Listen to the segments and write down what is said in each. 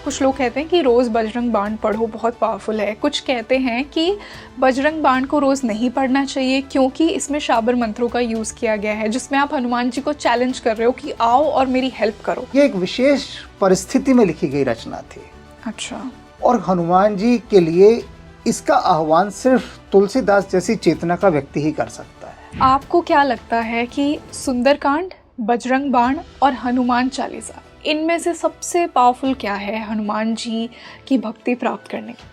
कुछ लोग कहते हैं कि रोज़ बजरंग बाण पढ़ो, बहुत पावरफुल है। कुछ कहते हैं कि बजरंग बाण को रोज़ नहीं पढ़ना चाहिए क्योंकि इसमें शाबर मंत्रों का यूज़ किया गया है, जिसमें आप हनुमान जी को चैलेंज कर रहे हो कि आओ और मेरी हेल्प करो। ये एक विशेष परिस्थिति में लिखी गई रचना थी। अच्छा। और हनुमान जी के लिए इसका आह्वान सिर्फ तुलसीदास जैसी चेतना का व्यक्ति ही कर सकता है। आपको क्या लगता है कि सुंदरकांड, बजरंग बाण और हनुमान चालीसा, इनमें से सबसे पावरफुल क्या है हनुमान जी की भक्ति प्राप्त करने की?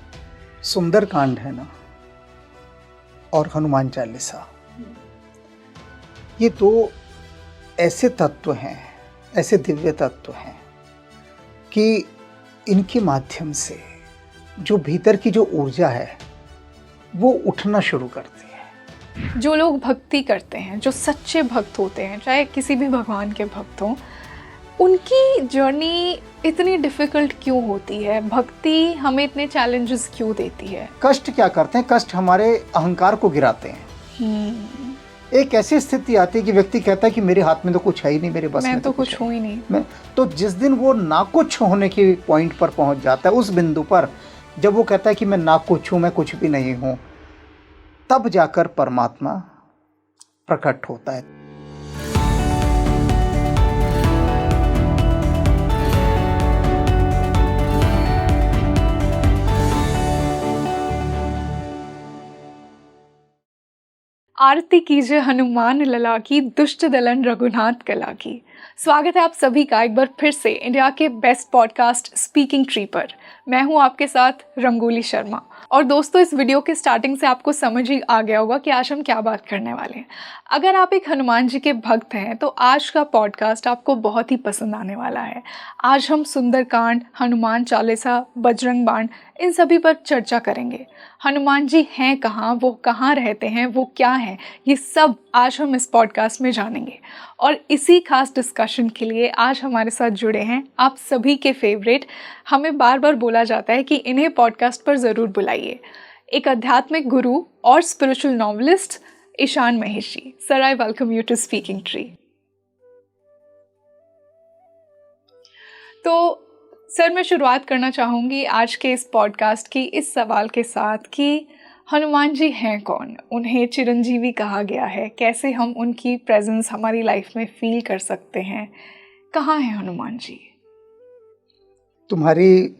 सुंदरकांड है ना, और हनुमान चालीसा, ये दो ऐसे तत्व हैं, ऐसे दिव्य तत्व हैं कि इनके माध्यम से जो भीतर की जो ऊर्जा है वो उठना शुरू करती है। जो लोग भक्ति करते हैं, जो सच्चे भक्त होते हैं, चाहे किसी भी भगवान के भक्त हों, उनकी जर्नी इतनी डिफ़िकल्ट क्यों होती है? भक्ति हमें इतने चैलेंजेस क्यों देती है? कष्ट क्या करते हैं? कष्ट हमारे अहंकार को गिराते हैं। एक ऐसी स्थिति आती है कि व्यक्ति कहता है कि मेरे हाथ में तो कुछ है ही नहीं, मेरे बस में तो कुछ हो ही नहीं। तो जिस दिन वो ना कुछ होने की पॉइंट पर पहुंच जाता है, उस बिंदु पर जब वो कहता है कि मैं ना कुछ हूँ, मैं कुछ भी नहीं हूँ, तब जाकर परमात्मा प्रकट होता है। आरती कीजिए हनुमान लला की, दुष्ट दलन रघुनाथ कला की। स्वागत है आप सभी का एक बार फिर से इंडिया के बेस्ट पॉडकास्ट स्पीकिंग ट्री पर। मैं हूं आपके साथ रंगोली शर्मा। और दोस्तों, इस वीडियो के स्टार्टिंग से आपको समझ ही आ गया होगा कि आज हम क्या बात करने वाले हैं। अगर आप एक हनुमान जी के भक्त हैं तो आज का पॉडकास्ट आपको बहुत ही पसंद आने वाला है। आज हम सुंदरकांड, हनुमान चालीसा, बजरंग बाण, इन सभी पर चर्चा करेंगे। हनुमान जी हैं कहाँ, वो कहाँ रहते हैं, वो क्या हैं, ये सब आज हम इस पॉडकास्ट में जानेंगे। और इसी खास डिस्कशन के लिए आज हमारे साथ जुड़े हैं आप सभी के फेवरेट, हमें बार बार बोला जाता है कि इन्हें पॉडकास्ट पर ज़रूर बुलाइए, एक आध्यात्मिक गुरु और spiritual novelist Ishan Maheshi. Sir, I welcome you to Speaking Tree. तो सर, मैं शुरुआत करना चाहूँगी आज के इस पॉडकास्ट की इस सवाल के साथ कि हनुमान जी हैं कौन? उन्हें चिरंजीवी कहा गया है। कैसे हम उनकी प्रेजेंस हमारी लाइफ में फील कर सकते हैं? कहाँ हैं हनुमान जी? तुम्हारी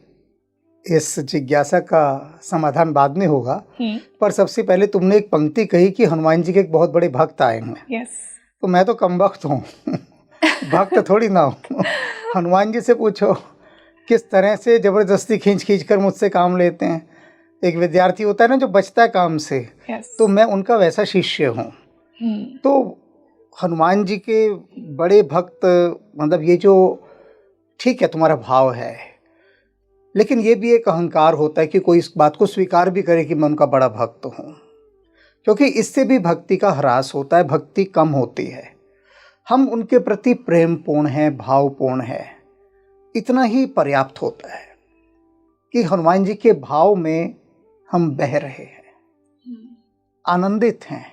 इस जिज्ञासा का समाधान बाद में होगा, पर सबसे पहले तुमने एक पंक्ति कही कि हनुमान जी के एक बहुत बड़े भक्त आए हैं। तो मैं तो कम वक्त हूँ भक्त थोड़ी ना हूँ। हनुमान जी से पूछो किस तरह से ज़बरदस्ती खींच कर मुझसे काम लेते हैं। एक विद्यार्थी होता है ना जो बचता है काम से, तो मैं उनका वैसा शिष्य हूँ। तो हनुमान जी के बड़े भक्त, मतलब ये जो, ठीक है तुम्हारा भाव है, लेकिन ये भी एक अहंकार होता है कि कोई इस बात को स्वीकार भी करे कि मैं उनका बड़ा भक्त हूँ, क्योंकि इससे भी भक्ति का ह्रास होता है, भक्ति कम होती है। हम उनके प्रति प्रेमपूर्ण हैं, भावपूर्ण हैं, इतना ही पर्याप्त होता है कि हनुमान जी के भाव में हम बह रहे हैं, आनंदित हैं।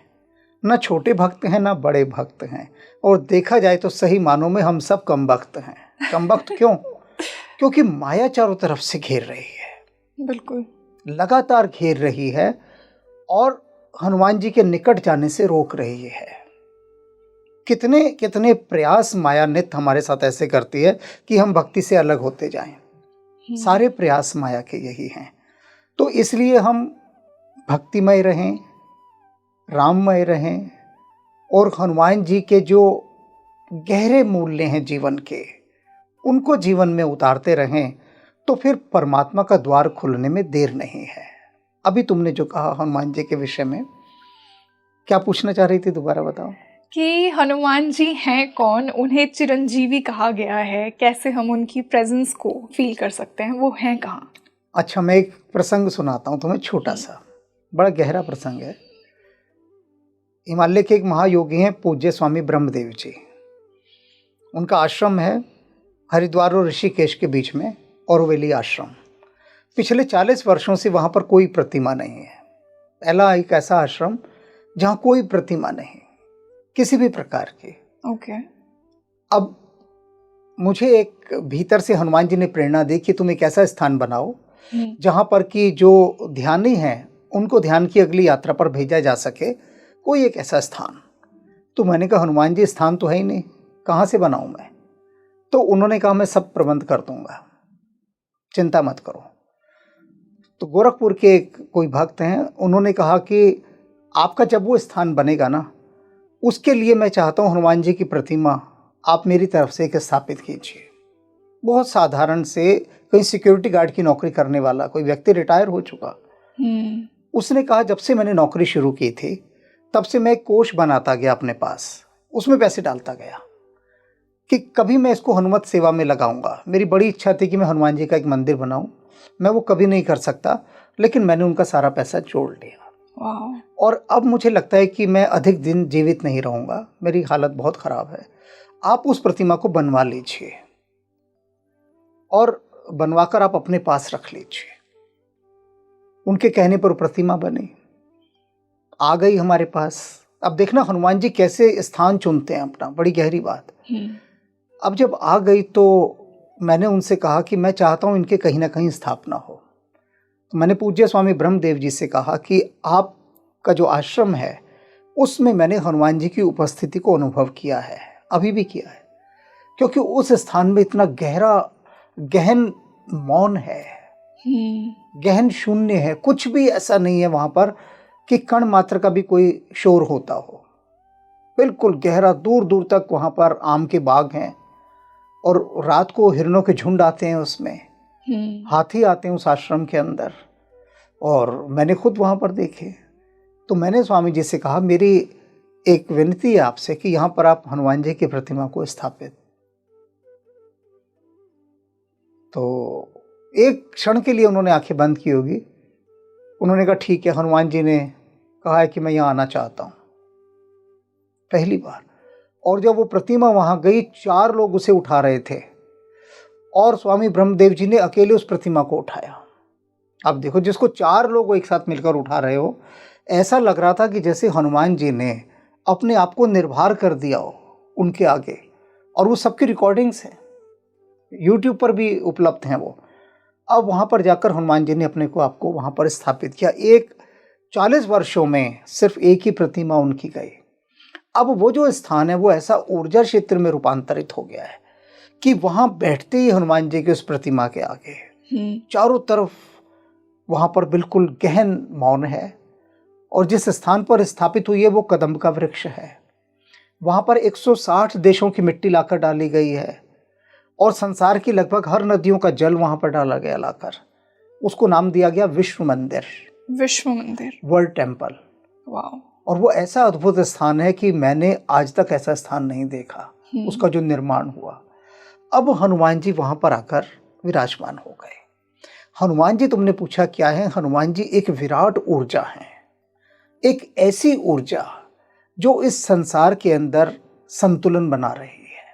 न छोटे भक्त हैं न बड़े भक्त हैं, और देखा जाए तो सही मानों में हम सब कम भक्त हैं। कम भक्त क्यों? क्योंकि माया चारों तरफ से घेर रही है, बिल्कुल लगातार घेर रही है, और हनुमान जी के निकट जाने से रोक रही है। कितने कितने प्रयास माया नित्य हमारे साथ ऐसे करती है कि हम भक्ति से अलग होते जाएं। सारे प्रयास माया के यही हैं। तो इसलिए हम भक्तिमय रहें, राममय रहें, और हनुमान जी के जो गहरे मूल्य हैं जीवन के, उनको जीवन में उतारते रहें, तो फिर परमात्मा का द्वार खुलने में देर नहीं है। अभी तुमने जो कहा हनुमान जी के विषय में, क्या पूछना चाह रही थी, दोबारा बताओ। कि हनुमान जी हैं कौन, उन्हें चिरंजीवी कहा गया है, कैसे हम उनकी प्रेजेंस को फील कर सकते हैं, वो हैं कहाँ? अच्छा, मैं एक प्रसंग सुनाता हूँ तुम्हें, छोटा सा, बड़ा गहरा प्रसंग है। हिमालय के एक महायोगी हैं पूज्य स्वामी ब्रह्मदेव जी। उनका आश्रम है हरिद्वार और ऋषिकेश के बीच में, औरवेली आश्रम। पिछले 40 वर्षों से वहाँ पर कोई प्रतिमा नहीं है। पहला एक ऐसा आश्रम जहाँ कोई प्रतिमा नहीं किसी भी प्रकार की। ओके। अब मुझे एक भीतर से हनुमान जी ने प्रेरणा दी कि तुम एक ऐसा स्थान बनाओ जहाँ पर कि जो ध्यानी हैं उनको ध्यान की अगली यात्रा पर भेजा जा सके, कोई एक ऐसा स्थान। तो मैंने कहा हनुमान जी स्थान तो है ही नहीं, कहाँ से बनाऊँ मैं? तो उन्होंने कहा मैं सब प्रबंध कर दूंगा, चिंता मत करो। तो गोरखपुर के एक कोई भक्त हैं, उन्होंने कहा कि आपका जब वो स्थान बनेगा ना, उसके लिए मैं चाहता हूँ हनुमान जी की प्रतिमा आप मेरी तरफ से एक स्थापित कीजिए। बहुत साधारण से कहीं सिक्योरिटी गार्ड की नौकरी करने वाला कोई व्यक्ति रिटायर हो चुका, उसने कहा जब से मैंने नौकरी शुरू की थी तब से मैं एक कोष बनाता गया अपने पास, उसमें पैसे डालता गया कि कभी मैं इसको हनुमत सेवा में लगाऊंगा। मेरी बड़ी इच्छा थी कि मैं हनुमान जी का एक मंदिर बनाऊं, मैं वो कभी नहीं कर सकता, लेकिन मैंने उनका सारा पैसा जोड़ लिया। और अब मुझे लगता है कि मैं अधिक दिन जीवित नहीं रहूंगा, मेरी हालत बहुत खराब है, आप उस प्रतिमा को बनवा लीजिए और बनवाकर आप अपने पास रख लीजिए। उनके कहने पर प्रतिमा बनी, आ गई हमारे पास। अब देखना हनुमान जी कैसे स्थान चुनते हैं अपना, बड़ी गहरी बात। अब जब आ गई तो मैंने उनसे कहा कि मैं चाहता हूं इनके कहीं ना कहीं स्थापना हो। तो मैंने पूज्य स्वामी ब्रह्मदेव जी से कहा कि आपका जो आश्रम है उसमें मैंने हनुमान जी की उपस्थिति को अनुभव किया है, अभी भी किया है, क्योंकि उस स्थान में इतना गहन मौन है, गहन शून्य है, कुछ भी ऐसा नहीं है वहां पर कि कण मात्र का भी कोई शोर होता हो। बिल्कुल गहरा, दूर दूर तक वहां पर आम के बाग हैं और रात को हिरणों के झुंड आते हैं उसमें, हाथी आते हैं उस आश्रम के अंदर, और मैंने खुद वहां पर देखे। तो मैंने स्वामी जी से कहा मेरी एक विनती है आपसे कि यहां पर आप हनुमान जी की प्रतिमा को स्थापित। तो एक क्षण के लिए उन्होंने आंखें बंद की होगी, उन्होंने कहा ठीक है, हनुमान जी ने कहा है कि मैं यहाँ आना चाहता हूँ, पहली बार। और जब वो प्रतिमा वहां गई, 4 लोग उसे उठा रहे थे और स्वामी ब्रह्मदेव जी ने अकेले उस प्रतिमा को उठाया। अब देखो, जिसको 4 लोग एक साथ मिलकर उठा रहे हो, ऐसा लग रहा था कि जैसे हनुमान जी ने अपने आप को निर्भर कर दिया हो उनके आगे। और वो सबकी रिकॉर्डिंग्स हैं, यूट्यूब पर भी उपलब्ध हैं वो। अब वहां पर जाकर हनुमान जी ने अपने को आपको वहां पर स्थापित किया। 40 वर्षों में सिर्फ एक ही प्रतिमा उनकी गई। अब वो जो स्थान है वो ऐसा ऊर्जा क्षेत्र में रूपांतरित हो गया है कि वहां बैठते ही हनुमान जी की उस प्रतिमा के आगे चारों तरफ वहां पर बिल्कुल गहन मौन है। और जिस स्थान पर स्थापित हुई है वो कदम्ब का वृक्ष है। वहां पर 160 देशों की मिट्टी लाकर डाली गई है और संसार की लगभग हर नदियों का जल वहां पर डाला गया लाकर। उसको नाम दिया गया विश्व मंदिर, वर्ल्ड टेम्पल। और वो ऐसा अद्भुत स्थान है कि मैंने आज तक ऐसा स्थान नहीं देखा, उसका जो निर्माण हुआ। अब हनुमान जी वहां पर आकर विराजमान हो गए। हनुमान जी, तुमने पूछा क्या है, हनुमान जी एक विराट ऊर्जा है, एक ऐसी ऊर्जा जो इस संसार के अंदर संतुलन बना रही है।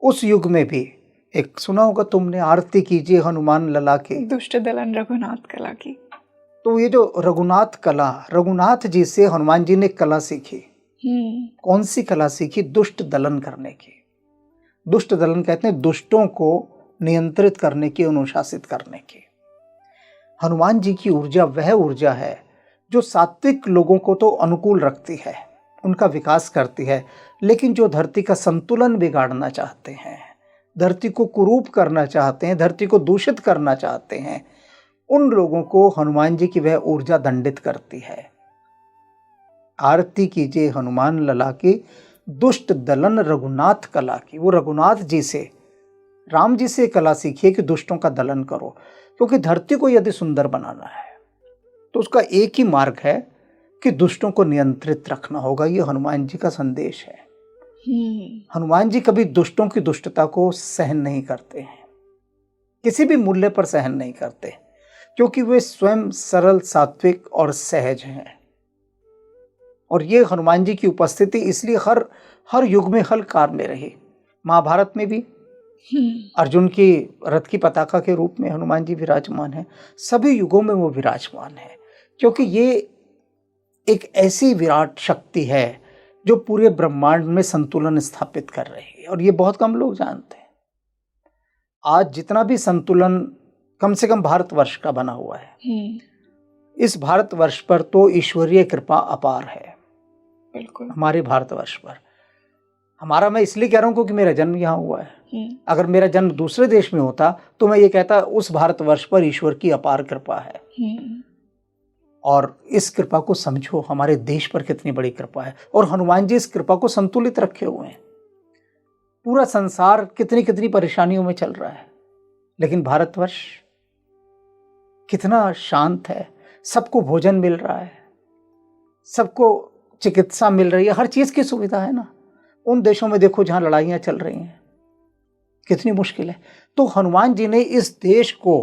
उस युग में भी एक सुना होगा तुमने, आरती कीजिए हनुमान लला की, दुष्ट दलन रघुनाथ कला की। तो ये जो रघुनाथ कला, रघुनाथ जी से हनुमान जी ने कला सीखी। कौन सी कला सीखी? दुष्ट दलन करने की। दुष्ट दलन कहते हैं दुष्टों को नियंत्रित करने की, अनुशासित करने की। हनुमान जी की ऊर्जा वह ऊर्जा है जो सात्विक लोगों को तो अनुकूल रखती है, उनका विकास करती है, लेकिन जो धरती का संतुलन बिगाड़ना चाहते हैं, धरती को कुरूप करना चाहते हैं, धरती को दूषित करना चाहते हैं, उन लोगों को हनुमान जी की वह ऊर्जा दंडित करती है। आरती कीजिए हनुमान लला की, दुष्ट दलन रघुनाथ कला की। वो रघुनाथ जी से, राम जी से कला सीखिए कि दुष्टों का दलन करो, क्योंकि धरती को यदि सुंदर बनाना है तो उसका एक ही मार्ग है कि दुष्टों को नियंत्रित रखना होगा। ये हनुमान जी का संदेश है। हनुमान जी कभी दुष्टों की दुष्टता को सहन नहीं करते हैं, किसी भी मूल्य पर सहन नहीं करते, क्योंकि वे स्वयं सरल, सात्विक और सहज हैं। और ये हनुमान जी की उपस्थिति इसलिए हर युग में हर काल में रही। महाभारत में भी अर्जुन की रथ की पताका के रूप में हनुमान जी विराजमान है, सभी युगों में वो विराजमान है, क्योंकि ये एक ऐसी विराट शक्ति है जो पूरे ब्रह्मांड में संतुलन स्थापित कर रही है, और ये बहुत कम लोग जानते हैं। आज जितना भी संतुलन कम से कम भारतवर्ष का बना हुआ है, इस भारतवर्ष पर तो ईश्वरीय कृपा अपार है। बिल्कुल। हमारे भारतवर्ष पर, हमारा मैं इसलिए कह रहा हूँ क्योंकि मेरा जन्म यहाँ हुआ है। अगर मेरा जन्म दूसरे देश में होता तो मैं ये कहता उस भारतवर्ष पर ईश्वर की अपार कृपा है। और इस कृपा को समझो, हमारे देश पर कितनी बड़ी कृपा है, और हनुमान जी इस कृपा को संतुलित रखे हुए हैं। पूरा संसार कितनी कितनी परेशानियों में चल रहा है, लेकिन भारतवर्ष कितना शांत है। सबको भोजन मिल रहा है, सबको चिकित्सा मिल रही है, हर चीज की सुविधा है ना। उन देशों में देखो जहां लड़ाइयां चल रही हैं, कितनी मुश्किल है। तो हनुमान जी ने इस देश को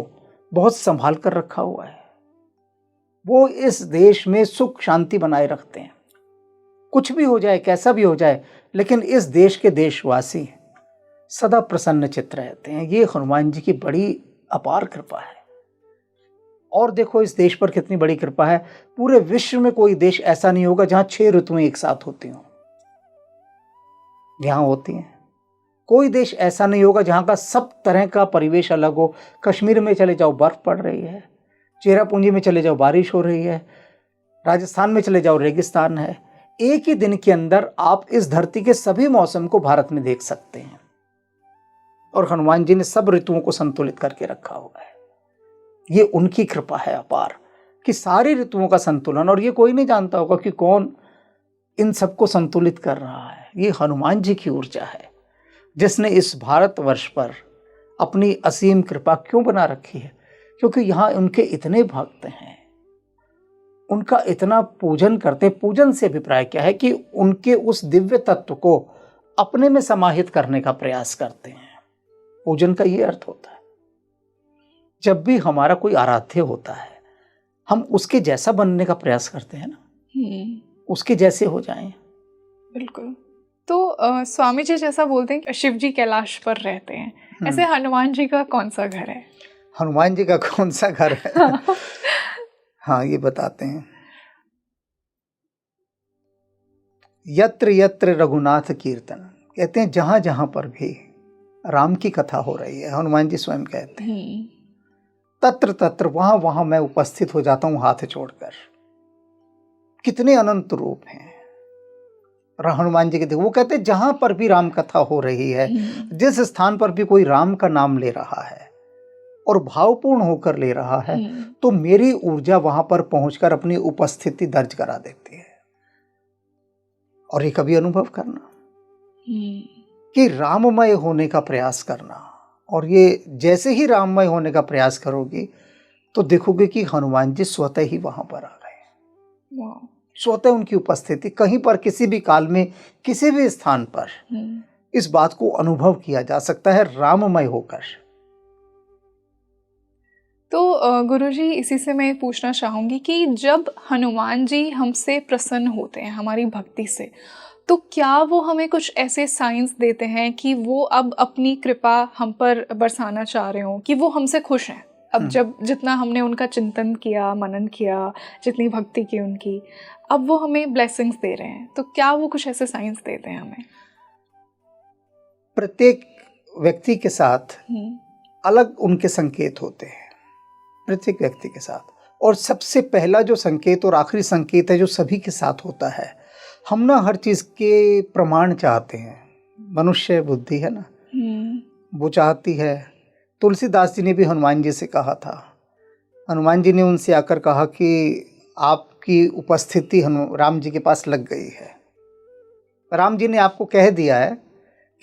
बहुत संभाल कर रखा हुआ है। वो इस देश में सुख शांति बनाए रखते हैं। कुछ भी हो जाए, कैसा भी हो जाए, लेकिन इस देश के देशवासी सदा प्रसन्न चित्त रहते हैं। ये हनुमान जी की बड़ी अपार कृपा है। और देखो इस देश पर कितनी बड़ी कृपा है। पूरे विश्व में कोई देश ऐसा नहीं होगा जहां 6 ऋतुएं एक साथ होती हों। यहां होती हैं। कोई देश ऐसा नहीं होगा जहां का सब तरह का परिवेश अलग हो। कश्मीर में चले जाओ बर्फ पड़ रही है, चेरापूंजी में चले जाओ बारिश हो रही है, राजस्थान में चले जाओ रेगिस्तान है। एक ही दिन के अंदर आप इस धरती के सभी मौसम को भारत में देख सकते हैं। और हनुमान जी ने सब ऋतुओं को संतुलित करके रखा हुआ है। ये उनकी कृपा है अपार कि सारी ऋतुओं का संतुलन, और ये कोई नहीं जानता होगा कि कौन इन सबको संतुलित कर रहा है। ये हनुमान जी की ऊर्जा है, जिसने इस भारतवर्ष पर अपनी असीम कृपा क्यों बना रखी है, क्योंकि यहाँ उनके इतने भक्त हैं, उनका इतना पूजन करते हैं। पूजन से अभिप्राय क्या है कि उनके उस दिव्य तत्व को अपने में समाहित करने का प्रयास करते हैं। पूजन का ये अर्थ होता है, जब भी हमारा कोई आराध्य होता है, हम उसके जैसा बनने का प्रयास करते हैं ना, उसके जैसे हो जाएं। बिल्कुल। तो स्वामी जी जैसा बोलते हैं कि शिव जी कैलाश पर रहते हैं, ऐसे हनुमान जी का कौन सा घर है? हनुमान जी का कौन सा घर है? हाँ, ये बताते हैं। यत्र यत्र रघुनाथ कीर्तन, कहते हैं जहां जहां पर भी राम की कथा हो रही है, हनुमान जी स्वयं कहते हैं, तत्र तत्र वहां वहां मैं उपस्थित हो जाता हूं हाथ छोड़कर। कितने अनंत रूप हैं हनुमान जी के। देखो, वो कहते हैं जहां पर भी राम कथा हो रही है, जिस स्थान पर भी कोई राम का नाम ले रहा है और भावपूर्ण होकर ले रहा है, तो मेरी ऊर्जा वहां पर पहुंचकर अपनी उपस्थिति दर्ज करा देती है। और ये कभी अनुभव करना कि राममय होने का प्रयास करना, और ये जैसे ही राममय होने का प्रयास करोगी तो देखोगे कि हनुमान जी स्वतः ही वहां पर आ गए। स्वतः उनकी उपस्थिति कहीं पर, किसी भी काल में, किसी भी स्थान पर इस बात को अनुभव किया जा सकता है राममय होकर। तो गुरुजी, इसी से मैं पूछना चाहूंगी कि जब हनुमान जी हमसे प्रसन्न होते हैं हमारी भक्ति से, तो क्या वो हमें कुछ ऐसे साइंस देते हैं कि वो अब अपनी कृपा हम पर बरसाना चाह रहे हो, कि वो हमसे खुश हैं? अब जब जितना हमने उनका चिंतन किया, मनन किया, जितनी भक्ति की उनकी, अब वो हमें ब्लेसिंग्स दे रहे हैं, तो क्या वो कुछ ऐसे साइंस देते हैं हमें? प्रत्येक व्यक्ति के साथ अलग उनके संकेत होते हैं, प्रत्येक व्यक्ति के साथ। और सबसे पहला जो संकेत और आखिरी संकेत है जो सभी के साथ होता है, हम ना हर चीज के प्रमाण चाहते हैं। मनुष्य बुद्धि है ना, वो चाहती है। तुलसीदास जी ने भी हनुमान जी से कहा था, हनुमान जी ने उनसे आकर कहा कि आपकी उपस्थिति राम जी के पास लग गई है। राम जी ने आपको कह दिया है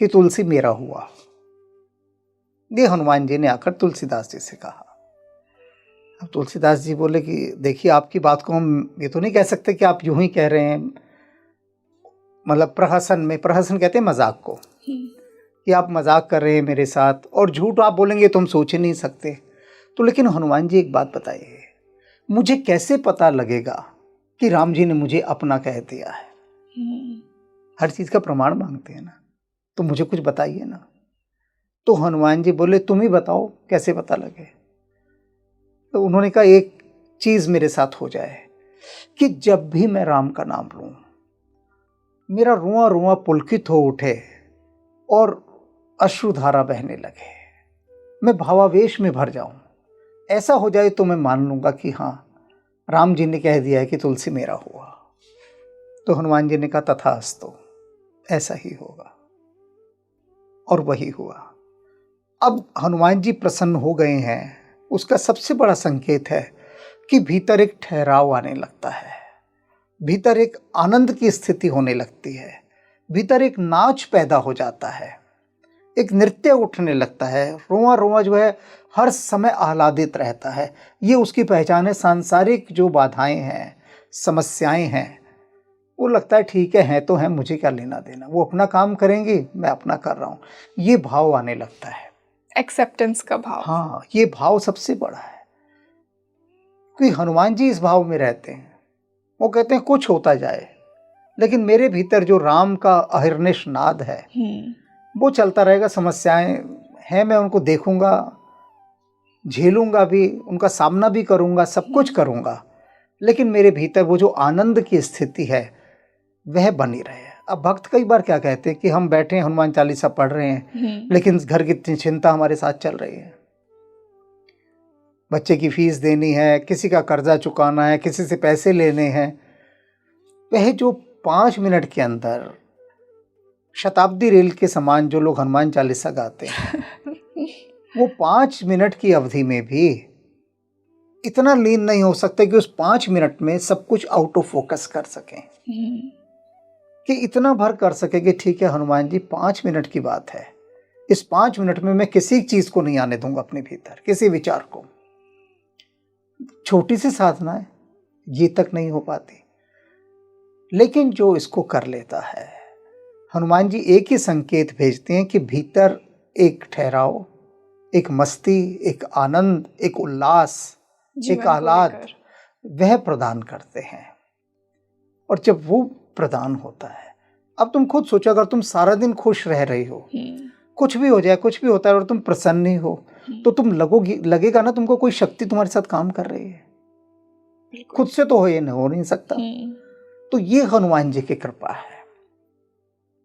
कि तुलसी मेरा हुआ। ये हनुमान जी ने आकर तुलसीदास जी से कहा। अब तुलसीदास जी बोले कि देखिए, आपकी बात को हम ये तो नहीं कह सकते कि आप यूं ही कह रहे हैं, मतलब प्रहसन में, प्रहसन कहते हैं मजाक को, कि आप मजाक कर रहे हैं मेरे साथ, और झूठ आप बोलेंगे तो हम सोच ही नहीं सकते। तो लेकिन हनुमान जी एक बात बताइए, मुझे कैसे पता लगेगा कि राम जी ने मुझे अपना कह दिया है? हर चीज का प्रमाण मांगते हैं ना, तो मुझे कुछ बताइए ना। तो हनुमान जी बोले, तुम ही बताओ कैसे पता लगे। तो उन्होंने कहा, एक चीज मेरे साथ हो जाए कि जब भी मैं राम का नाम लूं मेरा रुआं रुआं पुलकित हो उठे और अश्रुधारा बहने लगे, मैं भावावेश में भर जाऊं। ऐसा हो जाए तो मैं मान लूंगा कि हाँ, राम जी ने कह दिया है कि तुलसी मेरा हुआ। तो हनुमान जी ने कहा तथास्तु, ऐसा ही होगा। और वही हुआ। अब हनुमान जी प्रसन्न हो गए हैं, उसका सबसे बड़ा संकेत है कि भीतर एक ठहराव आने लगता है, भीतर एक आनंद की स्थिति होने लगती है, भीतर एक नाच पैदा हो जाता है, एक नृत्य उठने लगता है, रोआ रोआ जो है हर समय आह्लादित रहता है। ये उसकी पहचान है। सांसारिक जो बाधाएं हैं, समस्याएं हैं, वो लगता है ठीक है तो हैं, मुझे क्या लेना देना, वो अपना काम करेंगी, मैं अपना कर रहा हूँ, ये भाव आने लगता है। एक्सेप्टेंस का भाव। हाँ, ये भाव सबसे बड़ा है कि हनुमान जी इस भाव में रहते हैं। वो कहते हैं कुछ होता जाए, लेकिन मेरे भीतर जो राम का अहिर्निश नाद है वो चलता रहेगा। समस्याएं हैं, मैं उनको देखूंगा, झेलूंगा भी, उनका सामना भी करूंगा, सब कुछ करूंगा, लेकिन मेरे भीतर वो जो आनंद की स्थिति है वह बनी रहे। अब भक्त कई बार क्या कहते हैं कि हम बैठे हैं, हनुमान चालीसा पढ़ रहे हैं, लेकिन घर की चिंता हमारे साथ चल रही है, बच्चे की फीस देनी है, किसी का कर्जा चुकाना है, किसी से पैसे लेने हैं। वह जो 5 मिनट के अंदर शताब्दी रेल के समान जो लोग हनुमान चालीसा गाते हैं वो 5 मिनट की अवधि में भी इतना लीन नहीं हो सकते कि उस 5 मिनट में सब कुछ आउट ऑफ फोकस कर सकें, कि इतना भर कर सके कि ठीक है हनुमान जी 5 मिनट की बात है, इस 5 मिनट में मैं किसी चीज को नहीं आने दूंगा अपने भीतर, किसी विचार को। छोटी सी साधना है, ये तक नहीं हो पाती, लेकिन जो इसको कर लेता है, हनुमान जी एक ही संकेत भेजते हैं कि भीतर एक ठहराव, एक मस्ती, एक आनंद, एक उल्लास, एक आह्लाद वह प्रदान करते हैं। और जब वो प्रदान होता है, अब तुम खुद सोचो, अगर तुम सारा दिन खुश रह रही हो, कुछ भी हो जाए, कुछ भी होता है और तुम प्रसन्न ही हो, तो तुम लगेगा ना तुमको कोई शक्ति तुम्हारे साथ काम कर रही है। खुद से तो हो नहीं सकता। तो ये हनुमान जी की कृपा है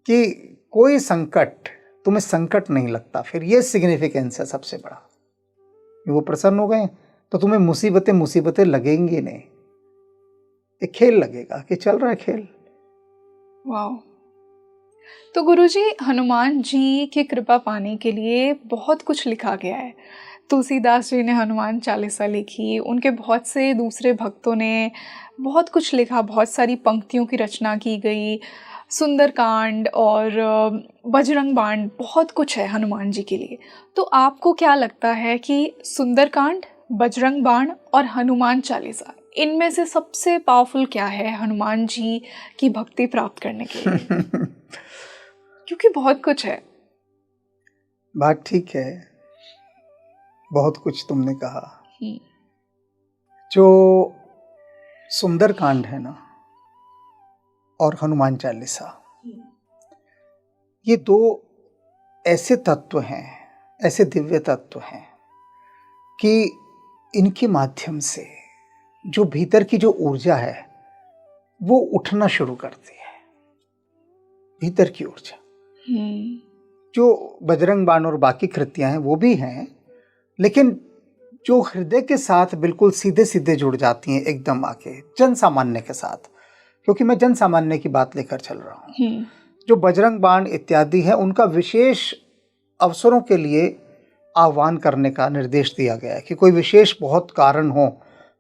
कि कोई संकट तुम्हें संकट नहीं लगता। फिर ये सिग्निफिकेंस है सबसे बड़ा। वो प्रसन्न हो गए तो तुम्हें मुसीबतें लगेंगी नहीं, एक खेल लगेगा कि चल रहा है खेल। वाह। तो गुरुजी, हनुमान जी की कृपा पाने के लिए बहुत कुछ लिखा गया है। तुलसीदास जी ने हनुमान चालीसा लिखी, उनके बहुत से दूसरे भक्तों ने बहुत कुछ लिखा, बहुत सारी पंक्तियों की रचना की गई, सुंदरकांड और बजरंग बाण, बहुत कुछ है हनुमान जी के लिए। तो आपको क्या लगता है कि सुंदरकांड, बजरंग बाण और हनुमान चालीसा, इनमें से सबसे पावरफुल क्या है हनुमान जी की भक्ति प्राप्त करने के लिए? क्योंकि बहुत कुछ है। बात ठीक है, बहुत कुछ तुमने कहा। जो सुंदरकांड है ना और हनुमान चालीसा, ये दो ऐसे तत्व हैं, ऐसे दिव्य तत्व हैं कि इनके माध्यम से जो भीतर की जो ऊर्जा है वो उठना शुरू करती है, भीतर की ऊर्जा। जो बजरंग बाण और बाकी कृतियां हैं वो भी हैं, लेकिन जो हृदय के साथ बिल्कुल सीधे सीधे जुड़ जाती हैं एकदम आके जन सामान्य के साथ, क्योंकि मैं जन सामान्य की बात लेकर चल रहा हूँ। जो बजरंग बाण इत्यादि है उनका विशेष अवसरों के लिए आह्वान करने का निर्देश दिया गया है कि कोई विशेष बहुत कारण हो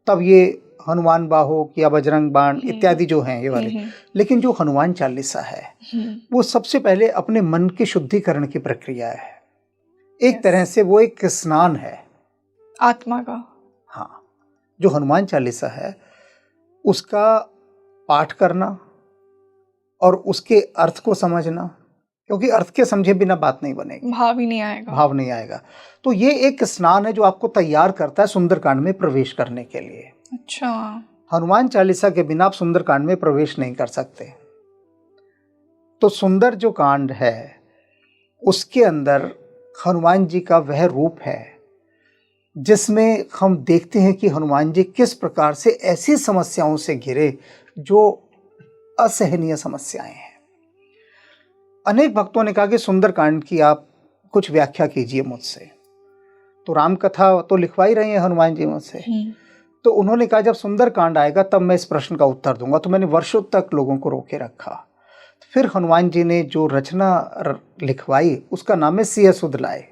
तब ये हनुमान बाहो या बजरंग बाण इत्यादि जो हैं ये वाले। लेकिन जो हनुमान चालीसा है वो सबसे पहले अपने मन के शुद्धिकरण की प्रक्रिया है। एक तरह से वो एक स्नान है आत्मा का। हाँ, जो हनुमान चालीसा है उसका पाठ करना और उसके अर्थ को समझना, क्योंकि अर्थ के समझे बिना बात नहीं बनेगी, भाव नहीं आएगा। तो ये एक स्नान है जो आपको तैयार करता है सुंदरकांड में प्रवेश करने के लिए। अच्छा। हनुमान चालीसा के बिना आप सुंदरकांड में प्रवेश नहीं कर सकते। तो सुंदर जो कांड है उसके अंदर हनुमान जी का वह रूप है जिसमें हम देखते हैं कि हनुमान जी किस प्रकार से ऐसी समस्याओं से घिरे जो असहनीय समस्याएं हैं। अनेक भक्तों ने कहा कि सुंदरकांड की आप कुछ व्याख्या कीजिए मुझसे। तो राम कथा तो लिखवा ही रहे हैं हनुमान जी मुझसे। तो उन्होंने कहा जब सुंदरकांड आएगा तब मैं इस प्रश्न का उत्तर दूंगा। तो मैंने वर्षों तक लोगों को रोके रखा। फिर हनुमान जी ने जो रचना लिखवाई उसका नाम है सिय सुधलाय।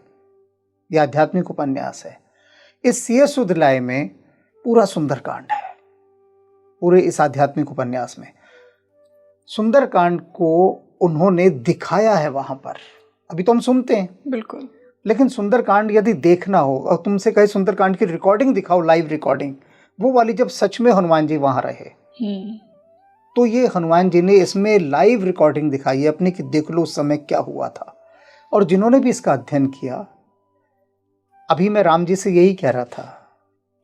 यह आध्यात्मिक उपन्यास है। इस सिय सुधलाय में पूरा सुंदरकांड है। पूरे इस आध्यात्मिक उपन्यास में सुंदरकांड को उन्होंने दिखाया है वहां पर। अभी तो हम सुनते हैं, बिल्कुल, लेकिन सुंदरकांड यदि देखना हो और तुमसे कहे सुंदरकांड की रिकॉर्डिंग दिखाओ, लाइव रिकॉर्डिंग, वो वाली जब सच में हनुमान जी वहां रहे, तो ये हनुमान जी ने इसमें लाइव रिकॉर्डिंग दिखाई है अपनी कि देख लो उस समय क्या हुआ था। और जिन्होंने भी इसका अध्ययन किया, अभी मैं राम जी से यही कह रहा था,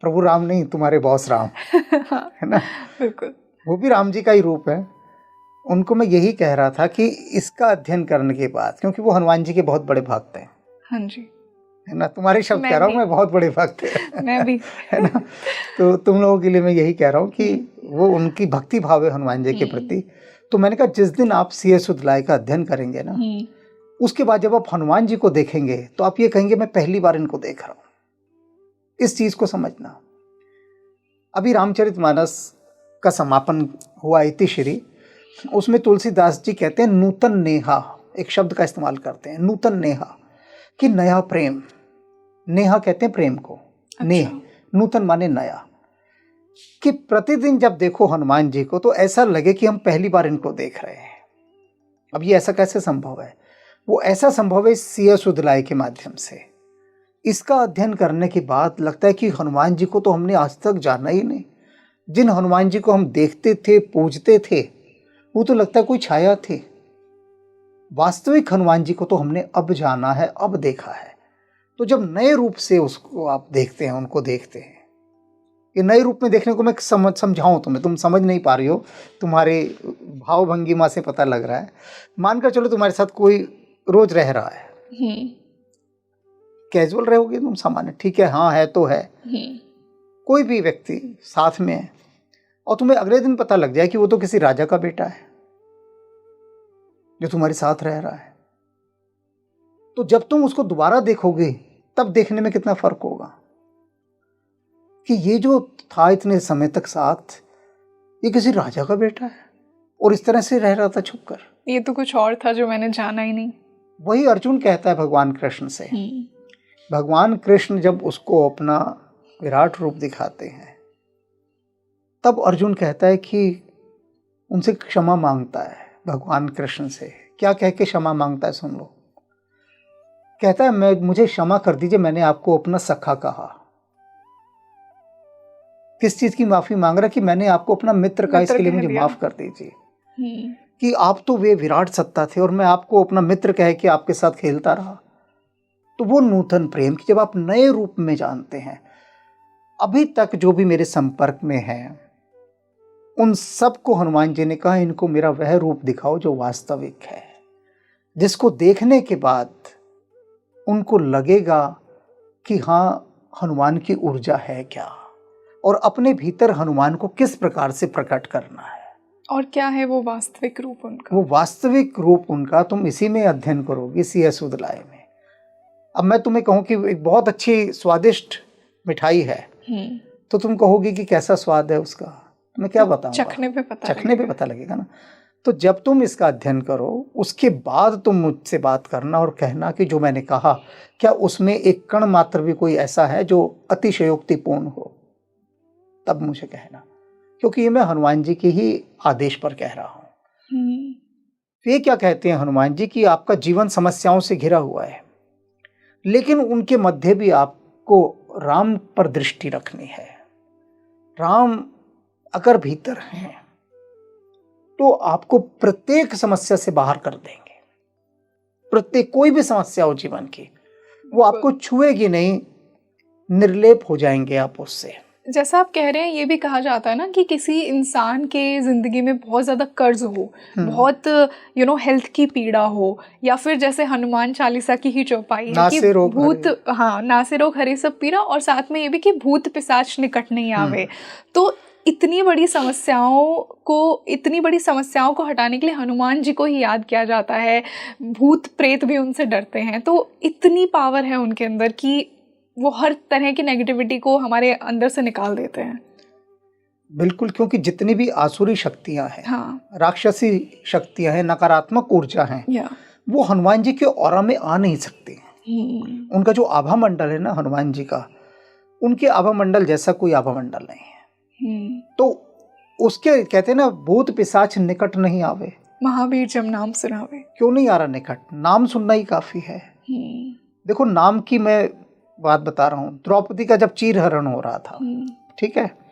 प्रभु राम नहीं, तुम्हारे बॉस राम है ना, बिल्कुल, वो भी राम जी का ही रूप है। उनको मैं यही कह रहा था कि इसका अध्ययन करने के बाद, क्योंकि वो हनुमान जी के बहुत बड़े भक्त हैं। हाँ जी, है ना, तुम्हारे शब्द कह रहा हूँ मैं, बहुत बड़े भक्त है मैं भी है ना। तो तुम लोगों के लिए मैं यही कह रहा हूँ कि वो उनकी भक्ति भाव है हनुमान जी के प्रति। तो मैंने कहा जिस दिन आप सिय सुधलाय का अध्ययन करेंगे ना, उसके बाद जब आप हनुमान जी को देखेंगे तो आप ये कहेंगे मैं पहली बार इनको देख रहा हूँ। इस चीज को समझना। अभी रामचरितमानस का समापन हुआ इतिश्री, उसमें तुलसीदास जी कहते हैं नूतन नेहा, एक शब्द का इस्तेमाल करते हैं, नूतन नेहा, कि नया प्रेम। नेहा कहते हैं प्रेम को, नेह, नूतन माने नया, कि प्रतिदिन जब देखो हनुमान जी को तो ऐसा लगे कि हम पहली बार इनको देख रहे हैं। अब ये ऐसा कैसे संभव है? वो ऐसा संभव है सिय सुधलाय के माध्यम से। इसका अध्ययन करने के बाद लगता है कि हनुमान जी को तो हमने आज तक जाना ही नहीं। जिन हनुमान जी को हम देखते थे, पूजते थे, वो तो लगता है कोई छाया थे। वास्तविक हनुमान जी को तो हमने अब जाना है, अब देखा है। तो जब नए रूप से उसको आप देखते हैं, उनको देखते हैं, ये नए रूप में देखने को मैं समझाऊं तुम्हें, तुम समझ नहीं पा रही हो, तुम्हारे भाव भंगिमा से पता लग रहा है। मानकर चलो तुम्हारे साथ कोई रोज रह रहा है, कैजुअल रहोगे तुम, सामान्य, ठीक है, हाँ है तो है, कोई भी व्यक्ति साथ में है और तुम्हें अगले दिन पता लग जाए कि वो तो किसी राजा का बेटा है जो तुम्हारे साथ रह रहा है, तो जब तुम उसको दोबारा देखोगे तब देखने में कितना फर्क होगा कि ये जो था इतने समय तक साथ, ये किसी राजा का बेटा है और इस तरह से रह रहा था छुपकर। ये तो कुछ और था जो मैंने जाना ही नहीं। वही अर्जुन कहता है भगवान कृष्ण से। भगवान कृष्ण जब उसको अपना विराट रूप दिखाते हैं तब अर्जुन कहता है कि उनसे क्षमा मांगता है भगवान कृष्ण से। क्या कह के क्षमा मांगता है, सुन लो। कहता है मुझे क्षमा कर दीजिए, मैंने आपको अपना सखा कहा। किस चीज की माफी मांग रहा है? कि मैंने आपको अपना मित्र कहा, इसके लिए मुझे माफ कर दीजिए। कि आप तो वे विराट सत्ता थे और मैं आपको अपना मित्र कह के आपके साथ खेलता रहा। तो वो नूतन प्रेम की जब आप नए रूप में जानते हैं। अभी तक जो भी मेरे संपर्क में है उन सबको हनुमान जी ने कहा इनको मेरा वह रूप दिखाओ जो वास्तविक है, जिसको देखने के बाद उनको लगेगा कि हाँ हनुमान की ऊर्जा है क्या और अपने भीतर हनुमान को किस प्रकार से प्रकट करना है और क्या है वो वास्तविक रूप उनका। वो वास्तविक रूप उनका तुम इसी में अध्ययन करोगी, सिय सुधलाय में। अब मैं तुम्हें कहूँ कि एक बहुत अच्छी स्वादिष्ट मिठाई है तो तुम कहोगी कि कैसा स्वाद है उसका, मैं क्या बताऊंगा, चखने पे पता लगेगा ना। तो जब तुम इसका अध्ययन करो उसके बाद तुम मुझसे बात करना और कहना कि जो मैंने कहा क्या उसमें एक कण मात्र भी कोई ऐसा है जो अतिशयोक्तिपूर्ण हो, तब मुझे कहना, क्योंकि ये मैं हनुमान जी के ही आदेश पर कह रहा हूं। ये क्या कहते हैं हनुमान जी कि आपका जीवन समस्याओं से घिरा हुआ है, लेकिन उनके मध्य भी आपको राम पर दृष्टि रखनी है। राम अगर भीतर हैं तो आपको प्रत्येक समस्या से बाहर कर देंगे। प्रत्येक कोई भी समस्या हो जीवन की, वो आपको छुएगी नहीं, निर्लेप हो जाएंगे आप उससे। जैसा आप कह रहे हैं, ये भी कहा जाता है ना कि किसी इंसान के जिंदगी में बहुत ज्यादा कर्ज हो, बहुत हेल्थ की पीड़ा हो, या फिर जैसे हनुमान चालीसा की ही चौपाई है कि भूत, हाँ, नासे रोग हरे सब पीड़ा, और साथ में ये भी कि भूत पिशाच निकट नहीं आवे। तो इतनी बड़ी समस्याओं को हटाने के लिए हनुमान जी को ही याद किया जाता है, भूत प्रेत भी उनसे डरते हैं। तो इतनी पावर है उनके अंदर कि वो हर तरह की नेगेटिविटी को हमारे अंदर से निकाल देते हैं। बिल्कुल, क्योंकि जितनी भी आसुरी शक्तियां हैं, हाँ, राक्षसी शक्तियां हैं, नकारात्मक ऊर्जा हैं, वो हनुमान जी के ऑरा में आ नहीं सकती। उनका जो आभा मंडल है ना हनुमान जी का, उनके आभा मंडल जैसा कोई आभा मंडल नहीं है। तो उसके कहते हैं ना, भूत पिशाच निकट नहीं आवे, महावीर जब नाम सुनावे। क्यों नहीं आ रहा निकट? नाम सुनना ही काफी है। देखो, नाम की मैं बात बता रहा हूँ। द्रौपदी का जब चीरहरण हो रहा था, ठीक है,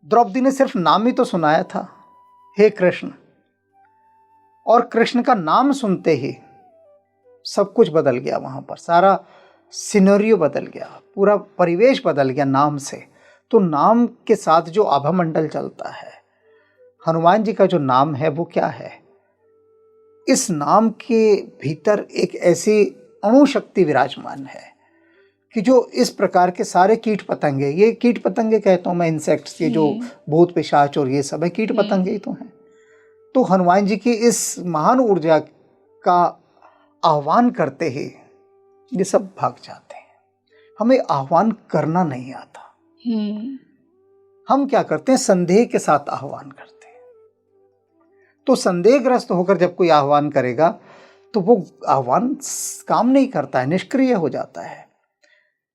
द्रौपदी ने सिर्फ नाम ही तो सुनाया था, हे कृष्ण, और कृष्ण का नाम सुनते ही सब कुछ बदल गया। वहां पर सारा सिनेरियो बदल गया, पूरा परिवेश बदल गया नाम से। तो नाम के साथ जो आभा मंडल चलता है, हनुमान जी का जो नाम है वो क्या है? इस नाम के भीतर एक ऐसी अणुशक्ति विराजमान है कि जो इस प्रकार के सारे कीट पतंगे, ये कीट पतंगे कहता हूँ मैं, इंसेक्ट्स, ये जो भूत पिशाच और ये सब है, कीट पतंगे ही तो हैं। तो हनुमान जी की इस महान ऊर्जा का आह्वान करते ही ये सब भाग जाते हैं। हमें आह्वान करना नहीं आता। हम क्या करते हैं? संदेह के साथ आह्वान करते हैं। तो संदेहग्रस्त होकर जब कोई आह्वान करेगा तो वो आह्वान काम नहीं करता है, निष्क्रिय हो जाता है।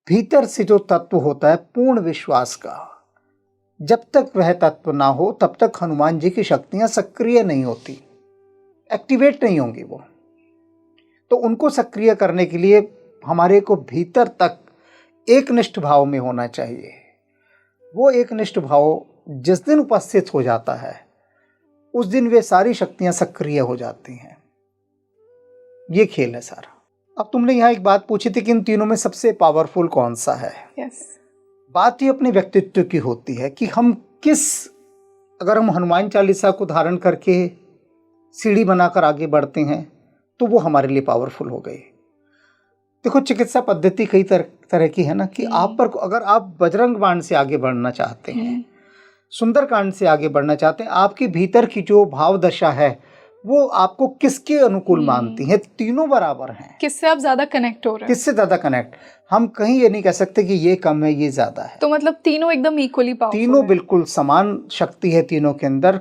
भीतर से जो तत्व होता है पूर्ण विश्वास का, जब तक वह तत्व ना हो तब तक हनुमान जी की शक्तियां सक्रिय नहीं होती, एक्टिवेट नहीं होंगी वो। तो उनको सक्रिय करने के लिए हमारे को भीतर तक एकनिष्ठ भाव में होना चाहिए। वो एकनिष्ठ भाव जिस दिन उपस्थित हो जाता है, उस दिन वे सारी शक्तियां सक्रिय हो जाती हैं। ये खेल है सारा। अब तुमने यहाँ एक बात पूछी थी कि इन तीनों में सबसे पावरफुल कौन सा है? बात ये अपने व्यक्तित्व की होती है कि हम अगर हम हनुमान चालीसा को धारण करके सीढ़ी बनाकर आगे बढ़ते हैं तो वो हमारे लिए पावरफुल हो गई। देखो, चिकित्सा पद्धति कई तरह की है ना, कि आप पर अगर आप बजरंग बाण से आगे बढ़ना चाहते हैं, सुंदरकांड से आगे बढ़ना चाहते हैं, आपके भीतर की जो भाव दशा है वो आपको किसके अनुकूल मानती है? तीनों बराबर हैं। किससे आप ज्यादा कनेक्ट हो रहे हैं? किससे ज्यादा कनेक्ट? हम कहीं ये नहीं कह सकते कि ये कम है, ये ज्यादा है। तो मतलब तीनों एकदम इक्वली पावरफुल, तीनों बिल्कुल समान शक्ति है तीनों के अंदर।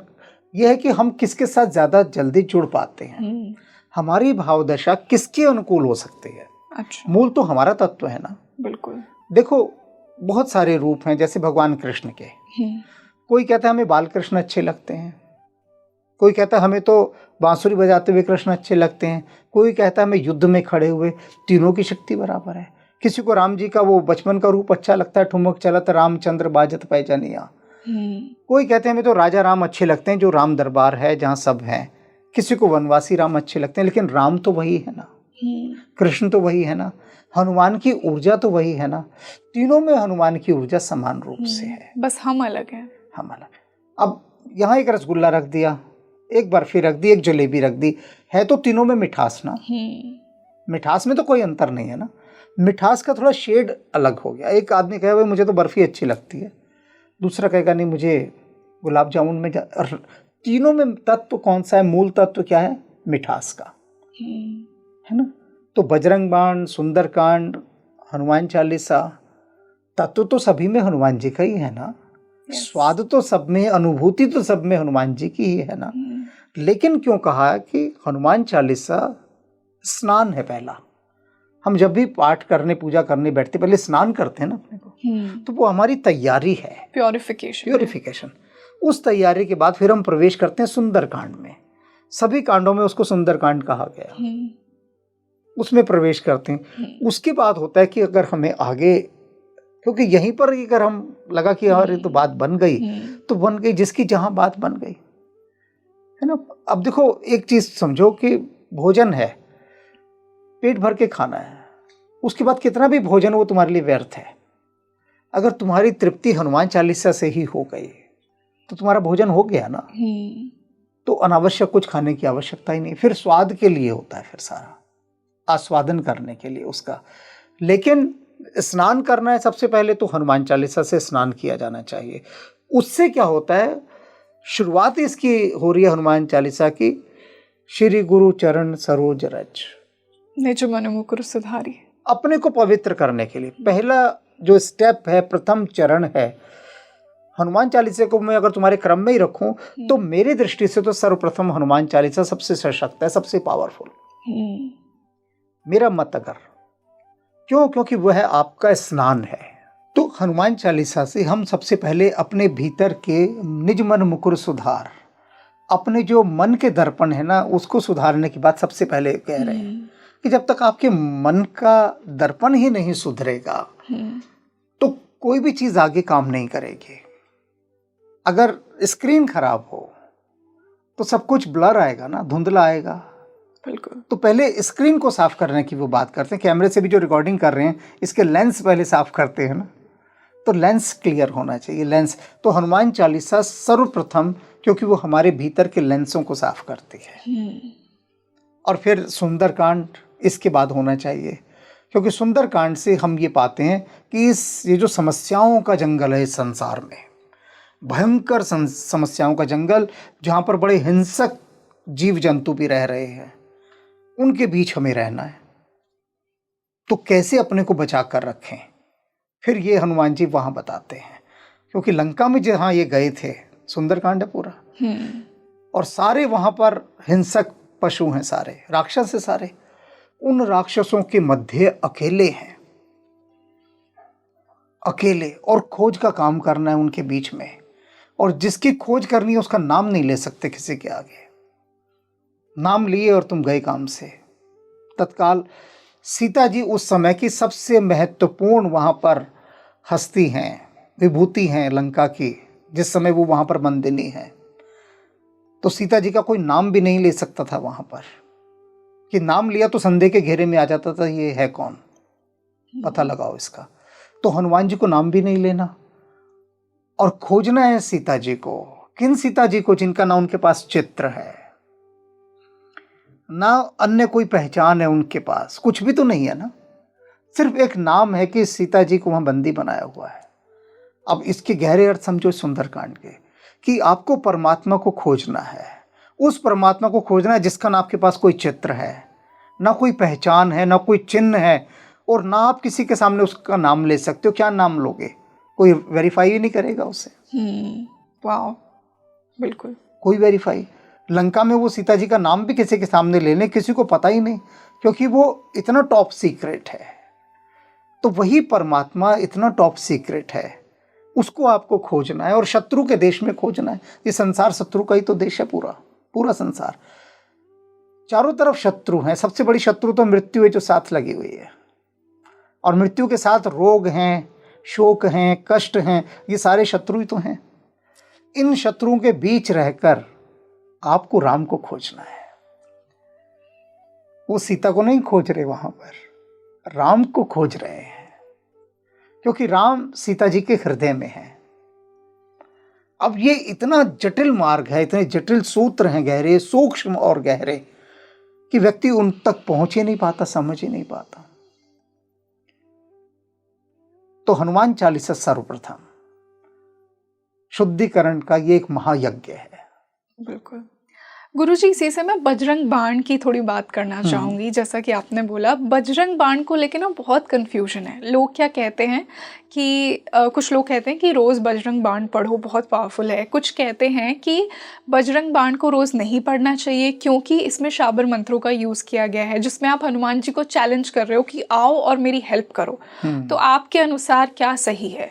यह है कि हम किसके साथ ज्यादा जल्दी जुड़ पाते हैं, हमारी भाव दशा किसके अनुकूल हो सकती है। अच्छा। मूल तो हमारा तत्व है ना। बिल्कुल। देखो, बहुत सारे रूप हैं, जैसे भगवान कृष्ण के। कोई कहता है हमें बाल कृष्ण अच्छे लगते हैं, कोई कहता है हमें तो बांसुरी बजाते हुए कृष्ण अच्छे लगते हैं, कोई कहता है हमें युद्ध में खड़े हुए। तीनों की शक्ति बराबर है। किसी को राम जी का वो बचपन का रूप अच्छा लगता है, ठुमक चलत रामचंद्र बाजत पैजनिया। कोई कहते हैं हमें तो राजा राम अच्छे लगते हैं, जो राम दरबार है जहाँ सब हैं। किसी को वनवासी राम अच्छे लगते हैं, लेकिन राम तो वही है ना, कृष्ण तो वही है ना, हनुमान की ऊर्जा तो वही है ना। तीनों में हनुमान की ऊर्जा समान रूप से है, बस हम अलग हैं। हम अलग। अब यहाँ एक रसगुल्ला रख दिया, एक बर्फी रख दी, एक जलेबी रख दी, है तो तीनों में मिठास ना। मिठास में तो कोई अंतर नहीं है ना, मिठास का थोड़ा शेड अलग हो गया। एक आदमी कहे भाई मुझे तो बर्फी अच्छी लगती है, दूसरा कहेगा नहीं मुझे गुलाब जामुन में। तीनों में तत्व कौन सा है? मूल तत्व क्या है? मिठास का, है ना। तो बजरंग बाण, सुंदरकांड, हनुमान चालीसा, तत्व तो सभी में हनुमान जी का ही है ना। स्वाद तो सब में, अनुभूति तो सब में हनुमान जी की ही है ना। लेकिन क्यों कहा कि हनुमान चालीसा स्नान है पहला। हम जब भी पाठ करने, पूजा करने बैठते पहले स्नान करते हैं ना अपने को, तो वो हमारी तैयारी है, प्योरिफिकेशन। उस तैयारी के बाद फिर हम प्रवेश करते हैं सुंदरकांड में। सभी कांडों में उसको सुंदरकांड कहा गया, उसमें प्रवेश करते हैं। उसके बाद होता है कि अगर हमें आगे, क्योंकि यहीं पर अगर हम लगा कि यार ये तो बात बन गई, तो बन गई, जिसकी जहां बात बन गई, है ना। अब देखो एक चीज समझो कि भोजन है, पेट भर के खाना है, उसके बाद कितना भी भोजन वो तुम्हारे लिए व्यर्थ है। अगर तुम्हारी तृप्ति हनुमान चालीसा से ही हो गई तो तुम्हारा भोजन हो गया ना। तो अनावश्यक कुछ खाने की आवश्यकता ही नहीं। फिर स्वाद के लिए होता है, फिर सारा आस्वादन करने के लिए उसका। लेकिन स्नान करना है सबसे पहले तो हनुमान चालीसा से स्नान किया जाना चाहिए। उससे क्या होता है, शुरुआत इसकी हो रही है हनुमान चालीसा की, श्री गुरु चरण सरोज रज निज मन मुकुर सुधारी। अपने को पवित्र करने के लिए पहला जो स्टेप है, प्रथम चरण है हनुमान चालीसा को। मैं अगर तुम्हारे क्रम में ही रखूं तो मेरी दृष्टि से तो सर्वप्रथम हनुमान चालीसा सबसे सशक्त है, सबसे पावरफुल, मेरा मत अगर। क्यों? क्योंकि वह आपका स्नान है। तो हनुमान चालीसा से हम सबसे पहले अपने भीतर के निज मन मुकुर सुधार, अपने जो मन के दर्पण है ना, उसको सुधारने की बात सबसे पहले कह रहे हैं कि जब तक आपके मन का दर्पण ही नहीं सुधरेगा तो कोई भी चीज आगे काम नहीं करेगी। अगर स्क्रीन खराब हो तो सब कुछ ब्लर आएगा ना, धुंधला आएगा। बिल्कुल। तो पहले स्क्रीन को साफ करने की वो बात करते हैं। कैमरे से भी जो रिकॉर्डिंग कर रहे हैं इसके लेंस पहले साफ करते हैं ना, तो लेंस क्लियर होना चाहिए, लेंस। तो हनुमान चालीसा सर्वप्रथम, क्योंकि वो हमारे भीतर के लेंसों को साफ करती है। और फिर सुंदरकांड इसके बाद होना चाहिए, क्योंकि सुंदरकांड से हम ये पाते हैं कि ये जो समस्याओं का जंगल है इस संसार में, भयंकर समस्याओं का जंगल, जहाँ पर बड़े हिंसक जीव जंतु भी रह रहे हैं, उनके बीच हमें रहना है। तो कैसे अपने को बचा कर रखें, फिर ये हनुमान जी वहाँ बताते हैं। क्योंकि लंका में जहाँ ये गए थे, सुंदरकांड है पूरा, और सारे वहाँ पर हिंसक पशु हैं, सारे राक्षस हैं, सारे उन राक्षसों के मध्य अकेले हैं, अकेले, और खोज का काम करना है उनके बीच में। और जिसकी खोज करनी है उसका नाम नहीं ले सकते किसी के आगे। नाम लिए और तुम गए काम से। तत्काल सीता जी उस समय की सबसे महत्वपूर्ण वहां पर हस्ती हैं, विभूति हैं लंका की, जिस समय वो वहां पर बंदिनी है। तो सीता जी का कोई नाम भी नहीं ले सकता था वहां पर, कि नाम लिया तो संदेह के घेरे में आ जाता था, ये है कौन, पता लगाओ इसका। तो हनुमान जी को नाम भी नहीं लेना, और खोजना है सीता जी को। किन सीता जी को? जिनका ना उनके पास चित्र है, ना अन्य कोई पहचान है उनके पास, कुछ भी तो नहीं है ना, सिर्फ एक नाम है कि सीता जी को वहां बंदी बनाया हुआ है। अब इसके गहरे अर्थ समझो सुंदरकांड के, कि आपको परमात्मा को खोजना है, उस परमात्मा को खोजना है जिसका ना आपके पास कोई चित्र है, ना कोई पहचान है, ना कोई चिन्ह है, और ना आप किसी के सामने उसका नाम ले सकते हो। क्या नाम लोगे? कोई वेरीफाई ही नहीं करेगा उसे। वाह, बिल्कुल, कोई वेरीफाई। लंका में वो सीता जी का नाम भी किसी के सामने ले लें, किसी को पता ही नहीं, क्योंकि वो इतना टॉप सीक्रेट है। तो वही परमात्मा इतना टॉप सीक्रेट है, उसको आपको खोजना है, और शत्रु के देश में खोजना है। ये संसार शत्रु का ही तो देश है, पूरा पूरा संसार, चारों तरफ शत्रु हैं। सबसे बड़ी शत्रु तो मृत्यु है जो साथ लगी हुई है, और मृत्यु के साथ रोग हैं, शोक हैं, कष्ट हैं, ये सारे शत्रु ही तो हैं। इन शत्रुओं के बीच रहकर आपको राम को खोजना है। वो सीता को नहीं खोज रहे, वहां पर राम को खोज रहे हैं, क्योंकि राम सीता जी के हृदय में है। अब ये इतना जटिल मार्ग है, इतने जटिल सूत्र हैं, गहरे, सूक्ष्म और गहरे, कि व्यक्ति उन तक पहुंच ही नहीं पाता, समझ ही नहीं पाता। तो हनुमान चालीसा सर्वप्रथम शुद्धिकरण का ये एक महायज्ञ है। बिल्कुल। गुरुजी, इसी से मैं बजरंग बाण की थोड़ी बात करना चाहूँगी। जैसा कि आपने बोला, बजरंग बाण को लेके ना बहुत कन्फ्यूजन है। लोग क्या कहते हैं कि कुछ लोग कहते हैं कि रोज़ बजरंग बाण पढ़ो, बहुत पावरफुल है। कुछ कहते हैं कि बजरंग बाण को रोज़ नहीं पढ़ना चाहिए, क्योंकि इसमें शाबर मंत्रों का यूज़ किया गया है, जिसमें आप हनुमान जी को चैलेंज कर रहे हो कि आओ और मेरी हेल्प करो। तो आपके अनुसार क्या सही है?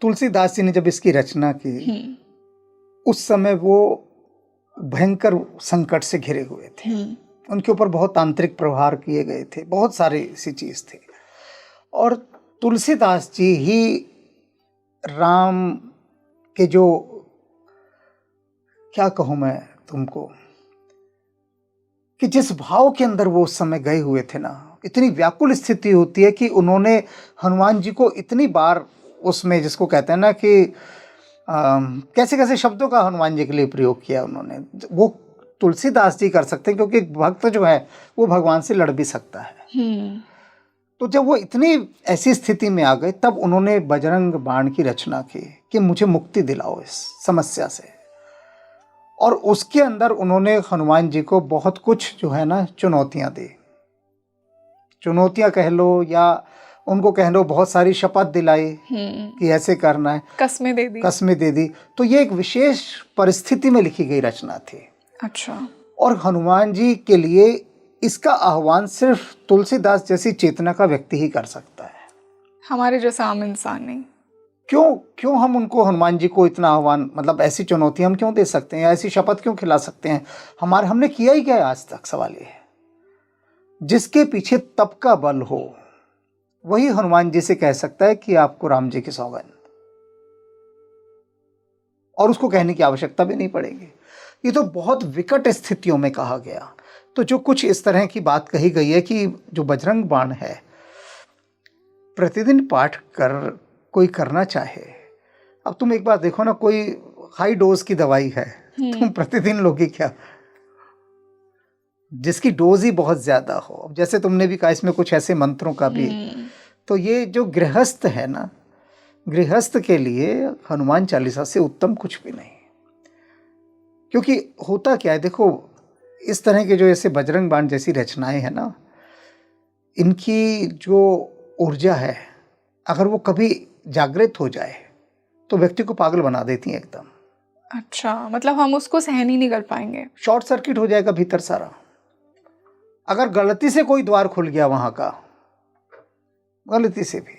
तुलसीदास जी ने जब इसकी रचना की, उस समय वो भयंकर संकट से घिरे हुए थे। उनके ऊपर बहुत तांत्रिक प्रहार किए गए थे, बहुत सारी सी चीज थे। और तुलसीदास जी ही राम के जो, क्या कहूँ मैं तुमको, कि जिस भाव के अंदर वो उस समय गए हुए थे ना, इतनी व्याकुल स्थिति होती है कि उन्होंने हनुमान जी को इतनी बार उसमें, जिसको कहते हैं ना कि कैसे कैसे शब्दों का हनुमान जी के लिए प्रयोग किया उन्होंने। वो तुलसीदास जी कर सकते हैं, क्योंकि एक भक्त जो है वो भगवान से लड़ भी सकता है। तो जब वो इतनी ऐसी स्थिति में आ गए तब उन्होंने बजरंग बाण की रचना की कि मुझे मुक्ति दिलाओ इस समस्या से। और उसके अंदर उन्होंने हनुमान जी को बहुत कुछ जो है ना चुनौतियां दी, चुनौतियां कह लो या उनको कह लो, बहुत सारी शपथ दिलाई कि ऐसे करना है, कस्में दे दी। तो ये एक विशेष परिस्थिति में लिखी गई रचना थी। अच्छा। और हनुमान जी के लिए इसका आह्वान सिर्फ तुलसीदास जैसी चेतना का व्यक्ति ही कर सकता है, हमारे जैसा आम इंसान नहीं। क्यों हम उनको, हनुमान जी को इतना आह्वान, मतलब ऐसी चुनौती हम क्यों दे सकते हैं, ऐसी शपथ क्यों खिला सकते हैं? हमने किया ही क्या है आज तक? सवाल ये है। जिसके पीछे तप का बल हो वही हनुमान जी से कह सकता है कि आपको राम जी की सौगंध, और उसको कहने की आवश्यकता भी नहीं पड़ेगी। ये तो बहुत विकट स्थितियों में कहा गया। तो जो कुछ इस तरह की बात कही गई है कि जो बजरंग बाण है प्रतिदिन पाठ कोई करना चाहे। अब तुम एक बार देखो ना, कोई हाई डोज की दवाई है, तुम प्रतिदिन लोगे क्या? जिसकी डोज ही बहुत ज्यादा हो, जैसे तुमने भी कहा इसमें कुछ ऐसे मंत्रों का भी। तो ये जो गृहस्थ है ना, गृहस्थ के लिए हनुमान चालीसा से उत्तम कुछ भी नहीं। क्योंकि होता क्या है, देखो इस तरह के जो ऐसे बजरंग बाण जैसी रचनाएं हैं ना, इनकी जो ऊर्जा है अगर वो कभी जागृत हो जाए तो व्यक्ति को पागल बना देती है एकदम। अच्छा, मतलब हम उसको सहन ही नहीं कर पाएंगे, शॉर्ट सर्किट हो जाएगा भीतर सारा। अगर गलती से कोई द्वार खुल गया वहां का, गलती से भी,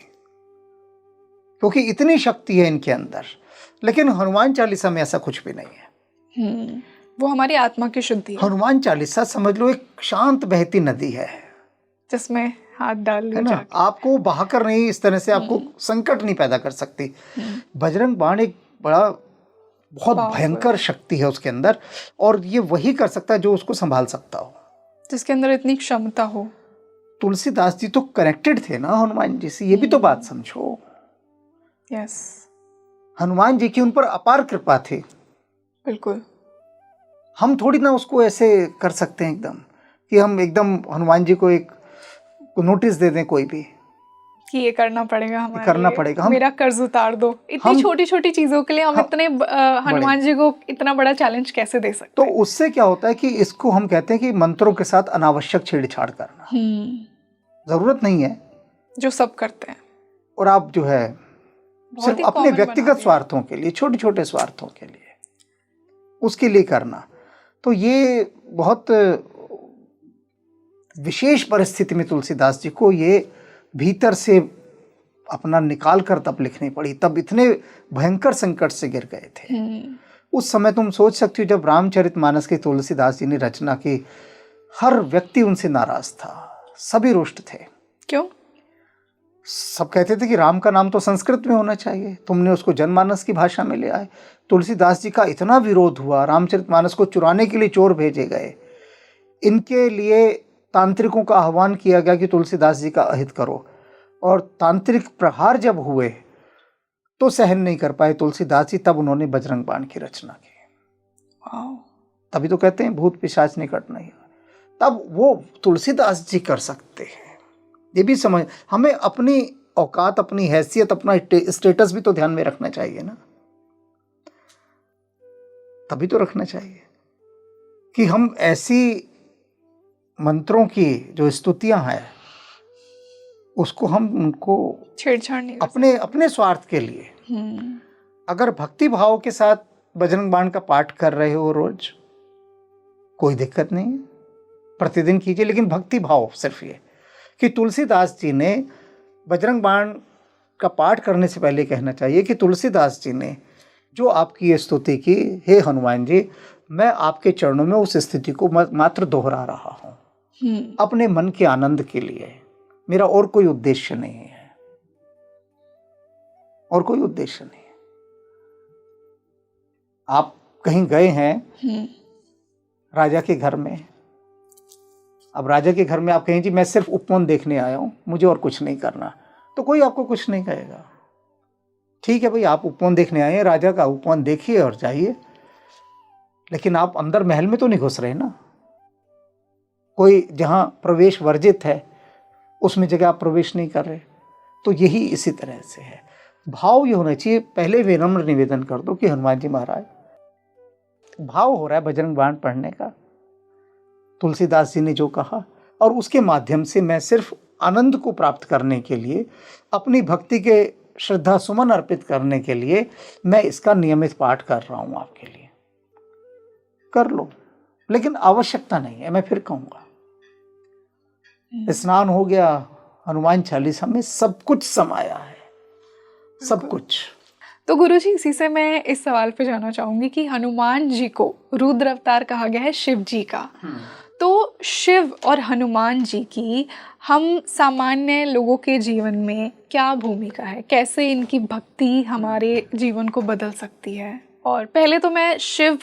क्योंकि इतनी शक्ति है इनके अंदर। लेकिन हनुमान चालीसा में ऐसा कुछ भी नहीं है। वो हमारी आत्मा की शुद्धि है। हनुमान चालीसा समझ लो एक शांत बहती नदी है जिसमें हाथ डाल लो, आपको बहाकर नहीं, इस तरह से आपको संकट नहीं पैदा कर सकती। बजरंग बाण एक बहुत भयंकर शक्ति है उसके अंदर, और ये वही कर सकता है जो उसको संभाल सकता हो, जिसके अंदर इतनी क्षमता हो। तुलसीदास जी तो कनेक्टेड थे ना हनुमान जी से, ये भी तो बात समझो। यस, हनुमान जी की उन पर अपार कृपा थी। बिल्कुल। हम थोड़ी ना उसको ऐसे कर सकते हैं एकदम कि हम एकदम हनुमान जी को एक नोटिस दे दें कोई भी कि ये करना पड़ेगा, हमारे करना पड़ेगा, मेरा कर्ज उतार दो। इतनी छोटी छोटी चीजों के लिए हम इतने हनुमान जी को इतना बड़ा चैलेंज कैसे दे सकते हैं? तो उससे क्या होता है कि इसको हम कहते हैं कि मंत्रों के साथ अनावश्यक छेड़छाड़ करना जरूरत नहीं है, जो सब करते हैं। और आप जो है सिर्फ अपने व्यक्तिगत स्वार्थों के लिए, छोटे छोटे स्वार्थों के लिए उसके लिए करना। तो ये बहुत विशेष परिस्थिति में तुलसीदास जी को ये भीतर से अपना निकाल कर तब लिखनी पड़ी, तब इतने भयंकर संकट से गिर गए थे। उस समय तुम सोच सकती हो जब रामचरितमानस की तुलसीदास जी ने रचना की, हर व्यक्ति उनसे नाराज था, सभी रुष्ट थे। क्यों? सब कहते थे कि राम का नाम तो संस्कृत में होना चाहिए, तुमने उसको जनमानस की भाषा में ले आए। तुलसीदास जी का इतना विरोध हुआ, रामचरितमानस को चुराने के लिए चोर भेजे गए। इनके लिए तांत्रिकों का आह्वान किया गया कि तुलसीदास जी का अहित करो, और तांत्रिक प्रहार जब हुए तो सहन नहीं कर पाए तुलसीदास जी, तब उन्होंने बजरंग बाण की रचना की। तभी तो कहते हैं भूत पिशाच निकट नहीं, तब वो तुलसीदास जी कर सकते हैं। ये भी समझ, हमें अपनी औकात, अपनी हैसियत, अपना स्टेटस भी तो ध्यान में रखना चाहिए ना, तभी तो रखना चाहिए कि हम ऐसी मंत्रों की जो स्तुतियां हैं उसको हम उनको छेड़छाड़ नहीं अपने स्वार्थ के लिए। अगर भक्ति भाव के साथ बजरंग बाण का पाठ कर रहे हो रोज, कोई दिक्कत नहीं है, प्रतिदिन कीजिए, लेकिन भक्ति भाव सिर्फ ये कि तुलसीदास जी ने बजरंग बाण का पाठ करने से पहले कहना चाहिए कि तुलसीदास जी ने जो आपकी ये स्तुति की, हे हनुमान जी, मैं आपके चरणों में उस स्थिति को मात्र दोहरा रहा हूं अपने मन के आनंद के लिए, मेरा और कोई उद्देश्य नहीं है, और कोई उद्देश्य नहीं है। आप कहीं गए हैं राजा के घर में, अब राजा के घर में आप कहें जी मैं सिर्फ उपवन देखने आया हूं, मुझे और कुछ नहीं करना, तो कोई आपको कुछ नहीं कहेगा। ठीक है भाई, आप उपवन देखने आए हैं, राजा का उपवन देखिए और जाइए, लेकिन आप अंदर महल में तो नहीं घुस रहे ना। कोई जहां प्रवेश वर्जित है उसमें जगह आप प्रवेश नहीं कर रहे। तो यही इसी तरह से है। भाव ये होना चाहिए। पहले विनम्र निवेदन कर दो कि हनुमान जी महाराज, भाव हो रहा है बजरंग बाण पढ़ने का, तुलसीदास जी ने जो कहा, और उसके माध्यम से मैं सिर्फ आनंद को प्राप्त करने के लिए, अपनी भक्ति के श्रद्धा सुमन अर्पित करने के लिए मैं इसका नियमित पाठ कर रहा हूं आपके लिए। कर लो, लेकिन आवश्यकता नहीं है। मैं फिर कहूंगा, स्नान हो गया, हनुमान चालीसा में सब कुछ समाया है, सब कुछ। तो गुरुजी, इसी से मैं इस सवाल पे जाना चाहूंगी कि हनुमान जी को रुद्र अवतार कहा गया है शिव जी का। तो शिव और हनुमान जी की हम सामान्य लोगों के जीवन में क्या भूमिका है? कैसे इनकी भक्ति हमारे जीवन को बदल सकती है? और पहले तो मैं शिव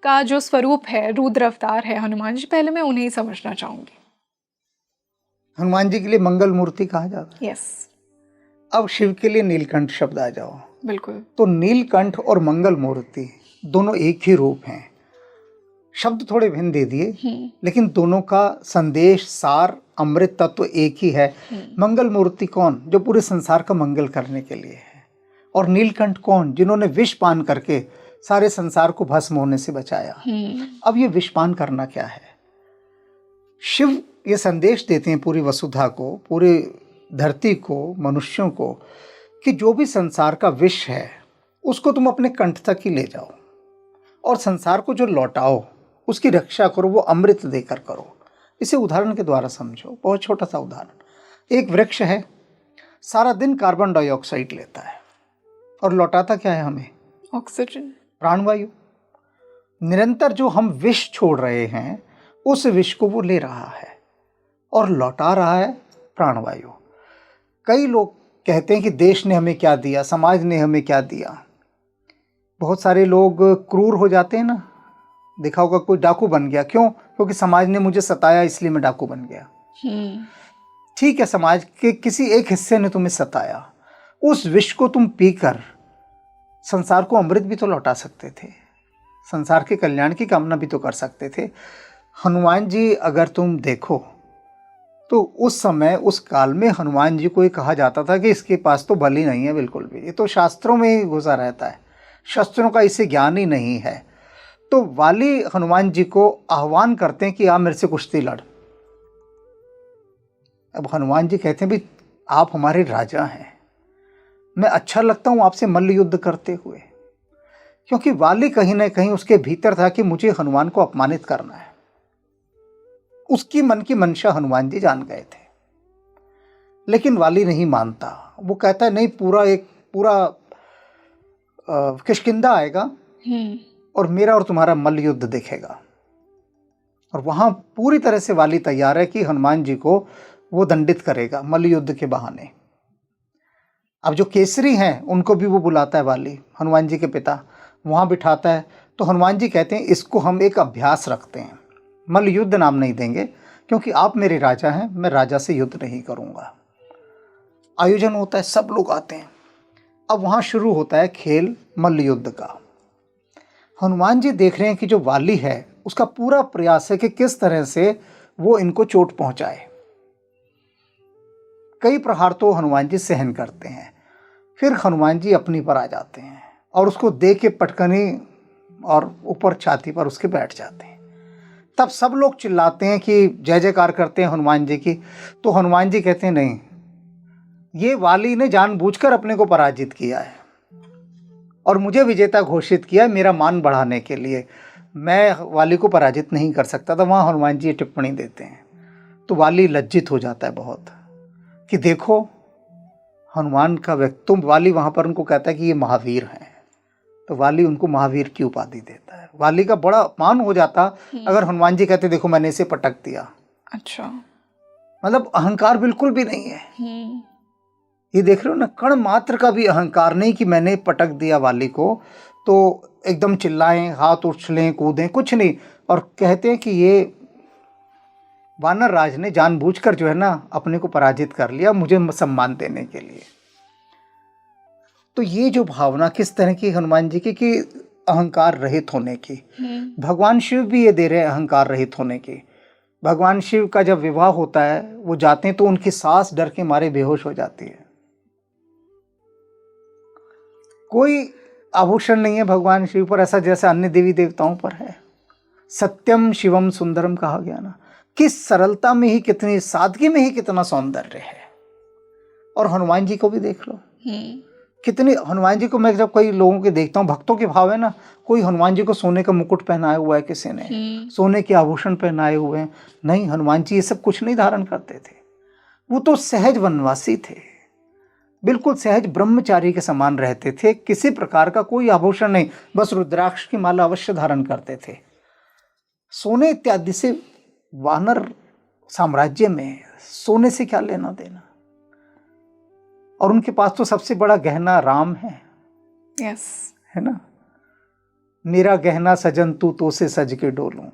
का जो स्वरूप है, रुद्र अवतार है हनुमान जी, पहले मैं उन्हें ही समझना चाहूंगी। हनुमान जी के लिए मंगल मूर्ति कहा जाता है। यस। अब शिव के लिए नीलकंठ शब्द आ जाओ। बिल्कुल। तो नीलकंठ और मंगल मूर्ति दोनों एक ही रूप हैं। शब्द थोड़े भिन्न दे दिए, लेकिन दोनों का संदेश, सार, अमृत तत्व एक ही है। मंगल मूर्ति कौन? जो पूरे संसार का मंगल करने के लिए है। और नीलकंठ कौन? जिन्होंने विष पान करके सारे संसार को भस्म होने से बचाया। अब ये विष पान करना क्या है? शिव ये संदेश देते हैं पूरी वसुधा को, पूरी धरती को, मनुष्यों को, कि जो भी संसार का विष है उसको तुम अपने कंठ तक ही ले जाओ, और संसार को जो लौटाओ उसकी रक्षा करो, वो अमृत देकर करो। इसे उदाहरण के द्वारा समझो, बहुत छोटा सा उदाहरण। एक वृक्ष है, सारा दिन कार्बन डाइऑक्साइड लेता है और लौटाता क्या है हमें? ऑक्सीजन, प्राणवायु। निरंतर जो हम विष छोड़ रहे हैं उस विष को वो ले रहा है और लौटा रहा है प्राणवायु। कई लोग कहते हैं कि देश ने हमें क्या दिया, समाज ने हमें क्या दिया। बहुत सारे लोग क्रूर हो जाते हैं ना, देखा होगा कोई डाकू बन गया, क्यों? क्योंकि समाज ने मुझे सताया इसलिए मैं डाकू बन गया। ठीक है, समाज के किसी एक हिस्से ने तुम्हें सताया, उस विष को तुम पीकर संसार को अमृत भी तो लौटा सकते थे, संसार के कल्याण की कामना भी तो कर सकते थे। हनुमान जी अगर तुम देखो तो उस समय, उस काल में हनुमान जी को ये कहा जाता था कि इसके पास तो बल ही नहीं है बिल्कुल भी, ये तो शास्त्रों में ही घुसा रहता है, शस्त्रों का इसे ज्ञान ही नहीं है। तो वाली हनुमान जी को आह्वान करते हैं कि आप मेरे से कुश्ती लड़। अब हनुमान जी कहते हैं भी आप हमारे राजा हैं, मैं अच्छा लगता हूं आपसे मल्ल युद्ध करते हुए, क्योंकि वाली कहीं ना कहीं उसके भीतर था कि मुझे हनुमान को अपमानित करना है। उसकी मन की मंशा हनुमान जी जान गए थे, लेकिन वाली नहीं मानता। वो कहता है नहीं, पूरा किष्किंधा आएगा और मेरा और तुम्हारा मल्ल युद्ध दिखेगा। और वहां पूरी तरह से वाली तैयार है कि हनुमान जी को वो दंडित करेगा मल्ल युद्ध के बहाने। अब जो केसरी हैं उनको भी वो बुलाता है वाली, हनुमान जी के पिता, वहां बिठाता है। तो हनुमान जी कहते हैं इसको हम एक अभ्यास रखते हैं, मल्ल युद्ध नाम नहीं देंगे, क्योंकि आप मेरे राजा हैं, मैं राजा से युद्ध नहीं करूंगा। आयोजन होता है, सब लोग आते हैं। अब वहां शुरू होता है खेल मल्ल युद्ध का। हनुमान जी देख रहे हैं कि जो वाली है उसका पूरा प्रयास है कि किस तरह से वो इनको चोट पहुंचाए। कई प्रहार तो हनुमान जी सहन करते हैं, फिर हनुमान जी अपनी पर आ जाते हैं और उसको दे के पटकनी और ऊपर छाती पर उसके बैठ जाते हैं। तब सब लोग चिल्लाते हैं कि जय जयकार करते हैं हनुमान जी की। तो हनुमान जी कहते हैं नहीं, ये वाली ने जानबूझकर अपने को पराजित किया है और मुझे विजेता घोषित किया है मेरा मान बढ़ाने के लिए, मैं वाली को पराजित नहीं कर सकता था। वहाँ हनुमान जी टिप्पणी देते हैं तो वाली लज्जित हो जाता है बहुत कि देखो हनुमान का व्यक्तित्व। वाली वहाँ पर उनको कहता है कि ये महावीर हैं, तो वाली उनको महावीर की उपाधि देता है। वाली का बड़ा अपमान हो जाता अगर हनुमान जी कहते देखो मैंने इसे पटक दिया। अच्छा, मतलब अहंकार बिल्कुल भी नहीं है। ये देख रहे हो ना, कण मात्र का भी अहंकार नहीं कि मैंने पटक दिया वाली को, तो एकदम चिल्लाएं, हाथ उछलें, कूदें, कुछ नहीं। और कहते हैं कि ये वानर राज ने जानबूझकर जो है ना अपने को पराजित कर लिया मुझे सम्मान देने के लिए। तो ये जो भावना किस तरह की हनुमान जी की कि अहंकार रहित होने की, भगवान शिव भी ये दे रहे हैं अहंकार रहित होने की। भगवान शिव का जब विवाह होता है, वो जाते हैं तो उनकी सास डर के मारे बेहोश हो जाती है। कोई आभूषण नहीं है भगवान शिव पर ऐसा जैसा अन्य देवी देवताओं पर है। सत्यम शिवम सुंदरम कहा गया ना, किस सरलता में ही कितनी, सादगी में ही कितना सौंदर्य है। और हनुमान जी को भी देख लो, कितनी, हनुमान जी को मैं जब कई लोगों के देखता हूँ, भक्तों के भाव है ना, कोई हनुमान जी को सोने का मुकुट पहनाया हुआ है, किसी ने सोने के आभूषण पहनाए हुए हैं, नहीं, हनुमान जी ये सब कुछ नहीं धारण करते थे। वो तो सहज वनवासी थे, बिल्कुल सहज ब्रह्मचारी के समान रहते थे, किसी प्रकार का कोई आभूषण नहीं, बस रुद्राक्ष की माला अवश्य धारण करते थे। सोने इत्यादि से, वानर साम्राज्य में सोने से क्या लेना देना। और उनके पास तो सबसे बड़ा गहना राम है। यस, है ना, मेरा गहना सजन तू तो से सज के डोलूं,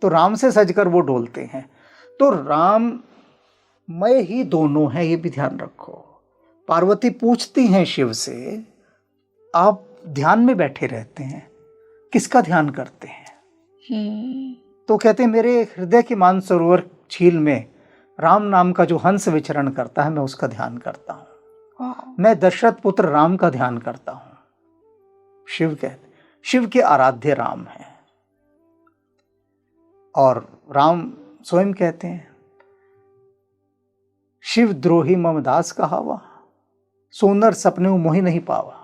तो राम से सजकर वो डोलते हैं। तो राम मैं ही दोनों हैं, ये भी ध्यान रखो। पार्वती पूछती हैं शिव से, आप ध्यान में बैठे रहते हैं, किसका ध्यान करते हैं? तो कहते हैं मेरे हृदय के मानसरोवर झील में राम नाम का जो हंस विचरण करता है, मैं उसका ध्यान करता हूं। मैं दशरथ पुत्र राम का ध्यान करता हूं। शिव कहते, शिव के आराध्य राम हैं। और राम स्वयं कहते हैं, शिव द्रोही मम दास कहावा, सोनर सपने मोहि नहीं पावा।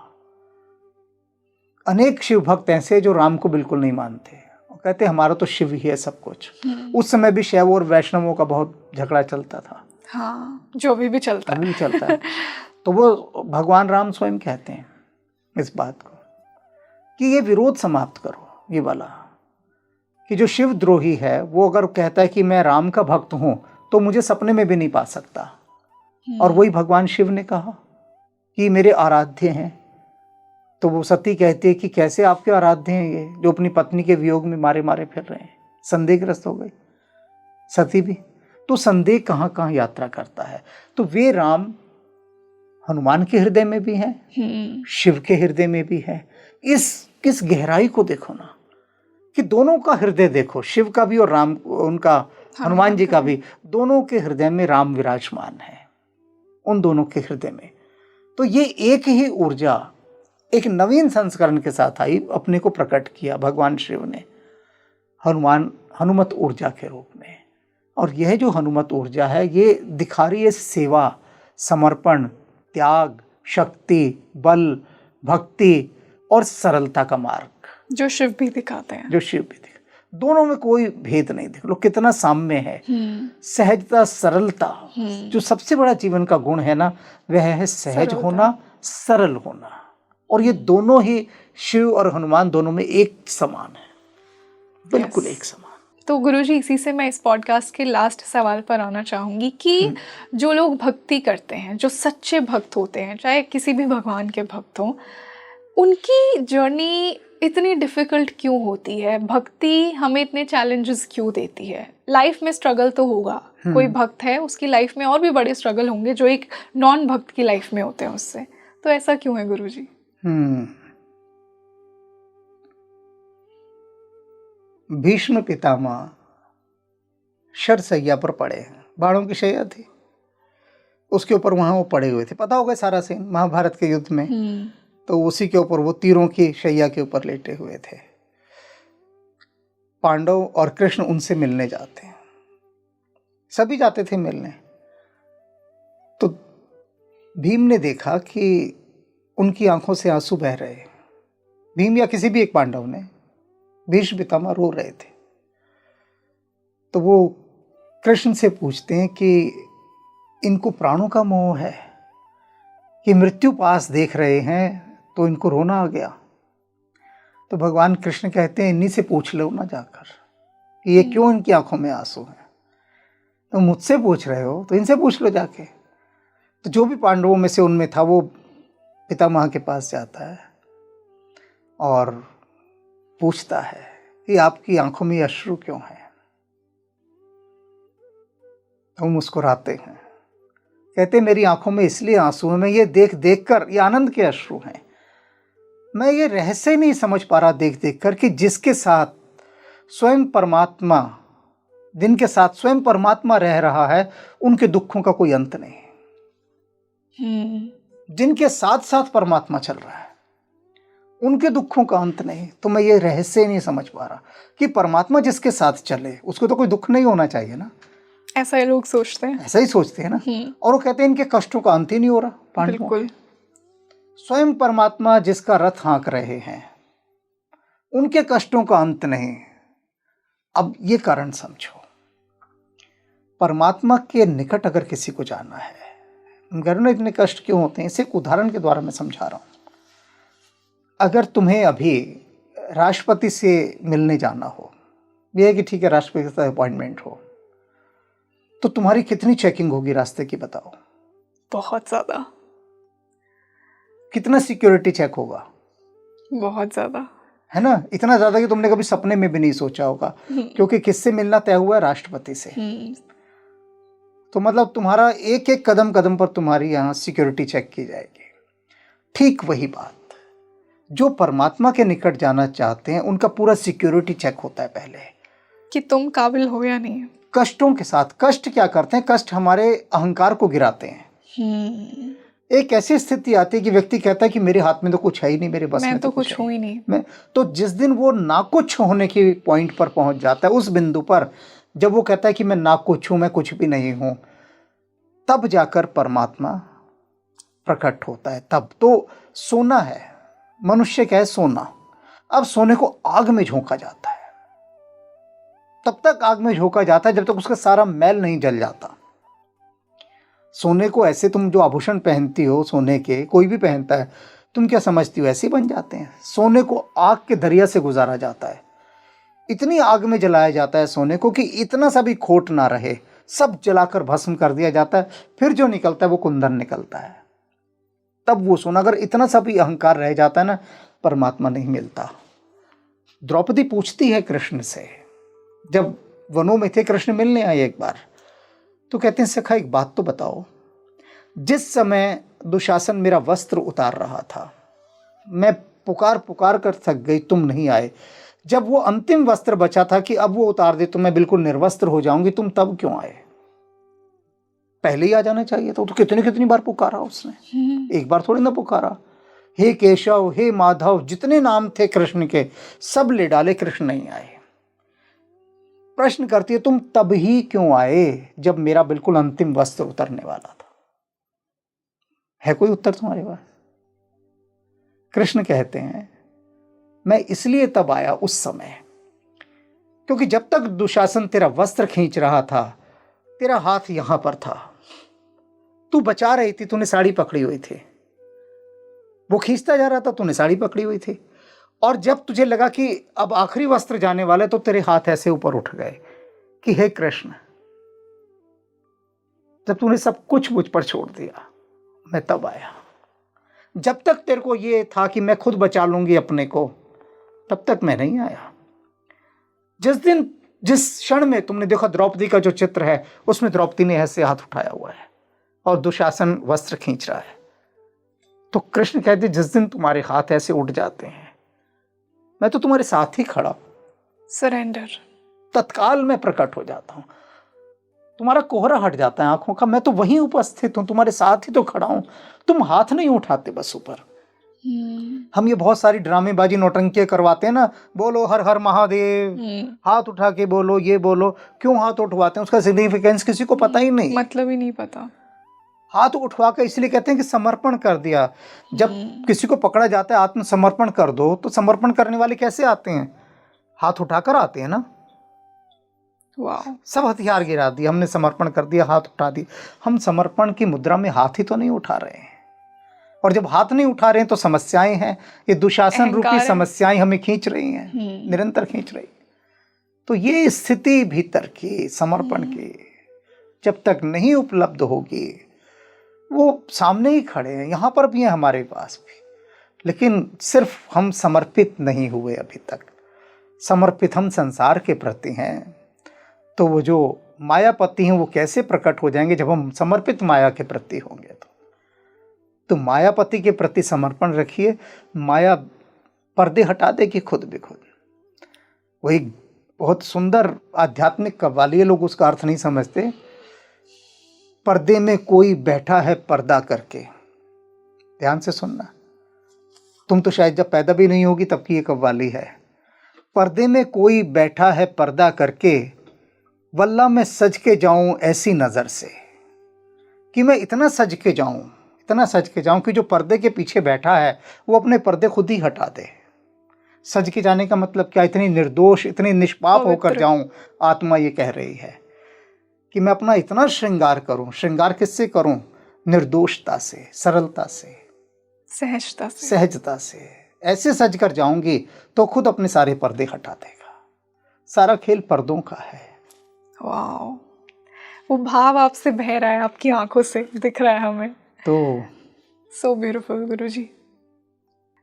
अनेक शिव भक्त ऐसे जो राम को बिल्कुल नहीं मानते, कहते हमारा तो शिव ही है सब कुछ। उस समय भी शैव और वैष्णवों का बहुत झगड़ा चलता था। हाँ, जो भी चलता है। अभी भी चलता है। तो वो भगवान राम स्वयं कहते हैं इस बात को कि ये विरोध समाप्त करो, ये वाला कि जो शिव द्रोही है वो अगर कहता है कि मैं राम का भक्त हूं, तो मुझे सपने में भी नहीं पा सकता। और वही भगवान शिव ने कहा कि मेरे आराध्य हैं। तो वो सती कहती है कि कैसे आपके आराध्य हैं ये, जो अपनी पत्नी के वियोग में मारे मारे फिर रहे हैं। संदेहग्रस्त हो गई सती भी। तो संदेह कहाँ कहाँ यात्रा करता है। तो वे राम हनुमान के हृदय में भी हैं, शिव के हृदय में भी है। किस गहराई को देखो ना, कि दोनों का हृदय देखो, शिव का भी और राम, उनका हनुमान जी का भी, दोनों के हृदय में राम विराजमान है, उन दोनों के हृदय में। तो ये एक ही ऊर्जा एक नवीन संस्करण के साथ आई, अपने को प्रकट किया भगवान शिव ने हनुमत ऊर्जा के रूप में। और यह जो हनुमत ऊर्जा है, ये दिखा रही है सेवा, समर्पण, त्याग, शक्ति, बल, भक्ति और सरलता का मार्ग, जो शिव भी दिखाते हैं। दोनों में कोई भेद नहीं। देख लो कितना साम्य है। सहजता, सरलता, जो सबसे बड़ा जीवन का गुण है ना, वह है सहज होना, सरल होना। और ये दोनों ही शिव और हनुमान दोनों में एक समान है, बिल्कुल एक समान। तो गुरुजी, इसी से मैं इस पॉडकास्ट के लास्ट सवाल पर आना चाहूँगी कि जो लोग भक्ति करते हैं, जो सच्चे भक्त होते हैं, चाहे किसी भी भगवान के भक्त हों, उनकी जर्नी इतनी डिफ़िकल्ट क्यों होती है? भक्ति हमें इतने चैलेंजेस क्यों देती है? लाइफ में स्ट्रगल तो होगा, कोई भक्त है उसकी लाइफ में और भी बड़े स्ट्रगल होंगे जो एक नॉन भक्त की लाइफ में होते हैं उससे। तो ऐसा क्यों है गुरुजी? भीष्म पितामह शरशैया पर पड़े हैं, बाणों की शैया थी, उसके ऊपर वहां वो पड़े हुए थे। पता होगा सारा सीन महाभारत के युद्ध में। तो उसी के ऊपर वो तीरों की शैया के ऊपर लेटे हुए थे। पांडव और कृष्ण उनसे मिलने जाते हैं, सभी जाते थे मिलने। तो भीम ने देखा कि उनकी आंखों से आंसू बह रहे। भीम या किसी भी एक पांडव ने, भीष्म पितामह रो रहे थे। तो वो कृष्ण से पूछते हैं कि इनको प्राणों का मोह है कि मृत्यु पास देख रहे हैं, तो इनको रोना आ गया। तो भगवान कृष्ण कहते हैं इन्हीं से पूछ लो ना जाकर कि ये क्यों इनकी आंखों में आंसू हैं। तो मुझसे पूछ रहे हो तो इनसे पूछ लो जाके। तो जो भी पांडवों में से उनमें था वो पितामह के पास जाता है और पूछता है कि आपकी आंखों में अश्रु क्यों है। तो मुस्कुराते हैं, कहते मेरी आंखों में इसलिए आंसू हैं, मैं ये देख देख कर, ये आनंद के अश्रु हैं, मैं ये रहस्य नहीं समझ पा रहा देख देख कर कि जिसके साथ स्वयं परमात्मा जिनके साथ स्वयं परमात्मा रह रहा है, उनके दुखों का कोई अंत नहीं। जिनके साथ साथ परमात्मा चल रहा है, उनके दुखों का अंत नहीं। तो मैं ये रहस्य नहीं समझ पा रहा कि परमात्मा जिसके साथ चले उसको तो कोई दुख नहीं होना चाहिए ना। ऐसा ही लोग सोचते हैं, ऐसा ही सोचते हैं ना। और वो कहते हैं इनके कष्टों का अंत ही नहीं हो रहा। बिल्कुल। स्वयं परमात्मा जिसका रथ हाँक रहे हैं, उनके कष्टों का अंत नहीं। अब ये कारण समझो, परमात्मा के निकट अगर किसी को जाना है, घर में इतने कष्ट क्यों होते हैं, इसे एक उदाहरण के द्वारा मैं समझा रहा हूं। अगर तुम्हें अभी राष्ट्रपति से मिलने जाना हो, यह है कि ठीक है राष्ट्रपति के साथ अपॉइंटमेंट हो, तो तुम्हारी कितनी चेकिंग होगी रास्ते की, बताओ। बहुत ज्यादा। कितना सिक्योरिटी चेक होगा? बहुत ज्यादा, है ना। इतना ज्यादा कि तुमने कभी सपने में भी नहीं सोचा होगा, क्योंकि किससे मिलना तय हुआ है? राष्ट्रपति से। तो मतलब तुम्हारा एक एक कदम कदम पर तुम्हारी यहाँ सिक्योरिटी चेक की जाएगी। ठीक वही बात, जो परमात्मा के निकट जाना चाहते हैं उनका पूरा सिक्योरिटी चेक होता है पहले, कि तुम काबिल हो या नहीं। कष्टों के साथ। कष्ट क्या करते हैं? कष्ट हमारे अहंकार को गिराते हैं। एक ऐसी स्थिति आती है कि व्यक्ति कहता है कि मेरे हाथ में तो कुछ है ही नहीं, मेरे बस में तो कुछ हो ही नहीं। तो जिस दिन वो ना कुछ होने की पॉइंट पर पहुंच जाता है, उस बिंदु पर जब वो कहता है कि मैं ना कुछ हूं, मैं कुछ भी नहीं हूं, तब जाकर परमात्मा प्रकट होता है। तब तो सोना है, मनुष्य क्या है? सोना। अब सोने को आग में झोंका जाता है, तब तक आग में झोंका जाता है जब तक उसका सारा मैल नहीं जल जाता। सोने को ऐसे तुम जो आभूषण पहनती हो सोने के, कोई भी पहनता है, तुम क्या समझती हो ऐसे बन जाते हैं? सोने को आग के दरिया से गुजारा जाता है, इतनी आग में जलाया जाता है सोने को कि इतना सा भी खोट ना रहे, सब जलाकर भस्म कर दिया जाता है। फिर जो निकलता है वो कुंदन निकलता है। तब वो सोना, अगर इतना सा भी अहंकार रह जाता है ना, परमात्मा नहीं मिलता। द्रौपदी पूछती है कृष्ण से, जब वनों में थे कृष्ण मिलने आए एक बार, तो कहते हैं सखा एक बात तो बताओ, जिस समय दुशासन मेरा वस्त्र उतार रहा था, मैं पुकार पुकार कर थक गई, तुम नहीं आए। जब वो अंतिम वस्त्र बचा था कि अब वो उतार दे तो मैं बिल्कुल निर्वस्त्र हो जाऊंगी, तुम तब क्यों आए? पहले ही आ जाना चाहिए था। तो कितनी कितनी बार पुकारा उसने, एक बार थोड़ी ना पुकारा। हे केशव, हे माधव, जितने नाम थे कृष्ण के सब ले डाले, कृष्ण नहीं आए। प्रश्न करती है तुम तब ही क्यों आए जब मेरा बिल्कुल अंतिम वस्त्र उतरने वाला था? है कोई उत्तर तुम्हारे पास? कृष्ण कहते हैं मैं इसलिए तब आया उस समय, क्योंकि जब तक दुशासन तेरा वस्त्र खींच रहा था, तेरा हाथ यहां पर था, तू बचा रही थी, तूने साड़ी पकड़ी हुई थी, वो खींचता जा रहा था, तूने साड़ी पकड़ी हुई थी। और जब तुझे लगा कि अब आखिरी वस्त्र जाने वाला है, तो तेरे हाथ ऐसे ऊपर उठ गए कि हे कृष्ण, जब तूने सब कुछ मुझ पर छोड़ दिया, मैं तब आया। जब तक तेरे को ये था कि मैं खुद बचा लूंगी अपने को, तब तक मैं नहीं आया। जिस क्षण में तुमने देखा द्रौपदी का जो चित्र है, उसमें द्रौपदी ने ऐसे हाथ उठाया हुआ है और दुशासन वस्त्र खींच रहा है, तो कृष्ण कहते जिस दिन तुम्हारे हाथ ऐसे उठ जाते हैं, मैं तो तुम्हारे साथ ही खड़ा, सरेंडर, तत्काल मैं प्रकट हो जाता हूं, तुम्हारा कोहरा हट जाता है आंखों का, मैं तो वहीं उपस्थित हूं, तुम्हारे साथ ही तो खड़ा हूं, तुम हाथ नहीं उठाते बस ऊपर। हम ये बहुत सारी ड्रामेबाजी नौटंकियां करवाते हैं ना, बोलो हर हर महादेव, हाथ उठा के बोलो, ये बोलो, क्यों हाथ उठवाते हैं? उसका सिग्निफिकेंस किसी को पता ही नहीं, मतलब ही नहीं पता। हाथ उठवा कर इसलिए कहते हैं कि समर्पण कर दिया। जब किसी को पकड़ा जाता है आत्मसमर्पण कर दो, तो समर्पण करने वाले कैसे आते हैं? हाथ उठाकर आते हैं ना। वाह, सब हथियार गिरा दिए, हमने समर्पण कर दिया, हाथ उठा दिए। हम समर्पण की मुद्रा में हाथ ही तो नहीं उठा रहे हैं, और जब हाथ नहीं उठा रहे हैं तो समस्याएं हैं, ये दुशासन रूपी समस्याएं हमें खींच रही हैं, निरंतर खींच रही। तो ये स्थिति भीतर की समर्पण की जब तक नहीं उपलब्ध होगी, वो सामने ही खड़े हैं, यहाँ पर भी हैं, हमारे पास भी, लेकिन सिर्फ हम समर्पित नहीं हुए अभी तक। समर्पित हम संसार के प्रति हैं, तो वो जो मायापति हैं वो कैसे प्रकट हो जाएंगे? जब हम समर्पित माया के प्रति होंगे। तो मायापति के प्रति समर्पण रखिए, माया पर्दे हटा देगी खुद भी खुद। वही बहुत सुंदर आध्यात्मिक कव्वाली है, लोग उसका अर्थ नहीं समझते। पर्दे में कोई बैठा है पर्दा करके, ध्यान से सुनना, तुम तो शायद जब पैदा भी नहीं होगी तब की ये कव्वाली है। पर्दे में कोई बैठा है पर्दा करके, वल्ला मैं सज के जाऊं ऐसी नज़र से, कि मैं इतना सज के जाऊं कि जो पर्दे के पीछे बैठा है वो अपने पर्दे खुद ही हटा दे। सज के जाने का मतलब क्या, इतनी निर्दोष, इतनी निष्पाप होकर जाऊं। आत्मा ये कह रही है कि मैं अपना इतना श्रृंगार करूं। श्रृंगार किससे करूं? निर्दोषता से, सरलता से, सहजता से। ऐसे सज कर जाऊंगी तो खुद अपने सारे पर्दे हटा देगा। सारा खेल पर्दों का है। वाह, वो भाव आपसे बह रहा है, आपकी आंखों से दिख रहा है हमें। तो so beautiful guruji,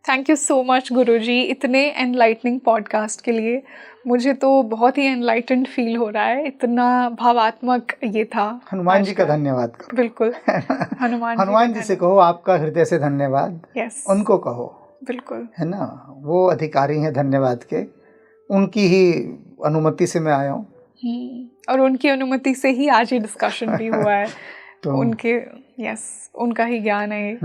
thank you so much guruji इतने एनलाइटनिंग पॉडकास्ट के लिए। मुझे तो बहुत ही एनलाइटेंड फील हो रहा है, इतना भावात्मक ये था। हनुमान जी का धन्यवाद करो। बिल्कुल हनुमान जी से कहो आपका हृदय से धन्यवाद। यस, उनको कहो। बिल्कुल, है ना, वो अधिकारी हैं धन्यवाद के, उनकी ही अनुमति से मैं आया हूँ। और उनकी अनुमति से ही आज ये डिस्कशन भी हुआ है। तो उनके उनका ही ज्ञान है।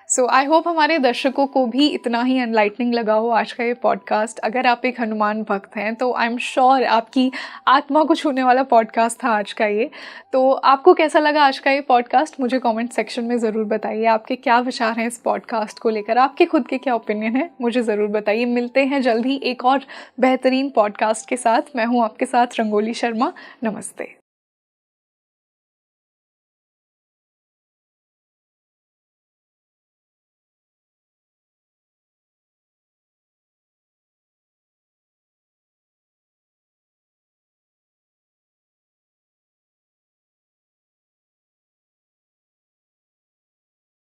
सो आई होप हमारे दर्शकों को भी इतना ही एनलाइटनिंग लगा हो आज का ये पॉडकास्ट। अगर आप एक हनुमान भक्त हैं तो आई एम श्योर आपकी आत्मा को छूने वाला पॉडकास्ट था आज का ये। तो आपको कैसा लगा आज का ये पॉडकास्ट, मुझे कमेंट सेक्शन में ज़रूर बताइए। आपके क्या विचार हैं इस पॉडकास्ट को लेकर, आपके खुद के क्या ओपिनियन है, मुझे ज़रूर बताइए। मिलते हैं जल्द ही एक और बेहतरीन पॉडकास्ट के साथ। मैं हूँ आपके साथ रंगोली शर्मा। नमस्ते।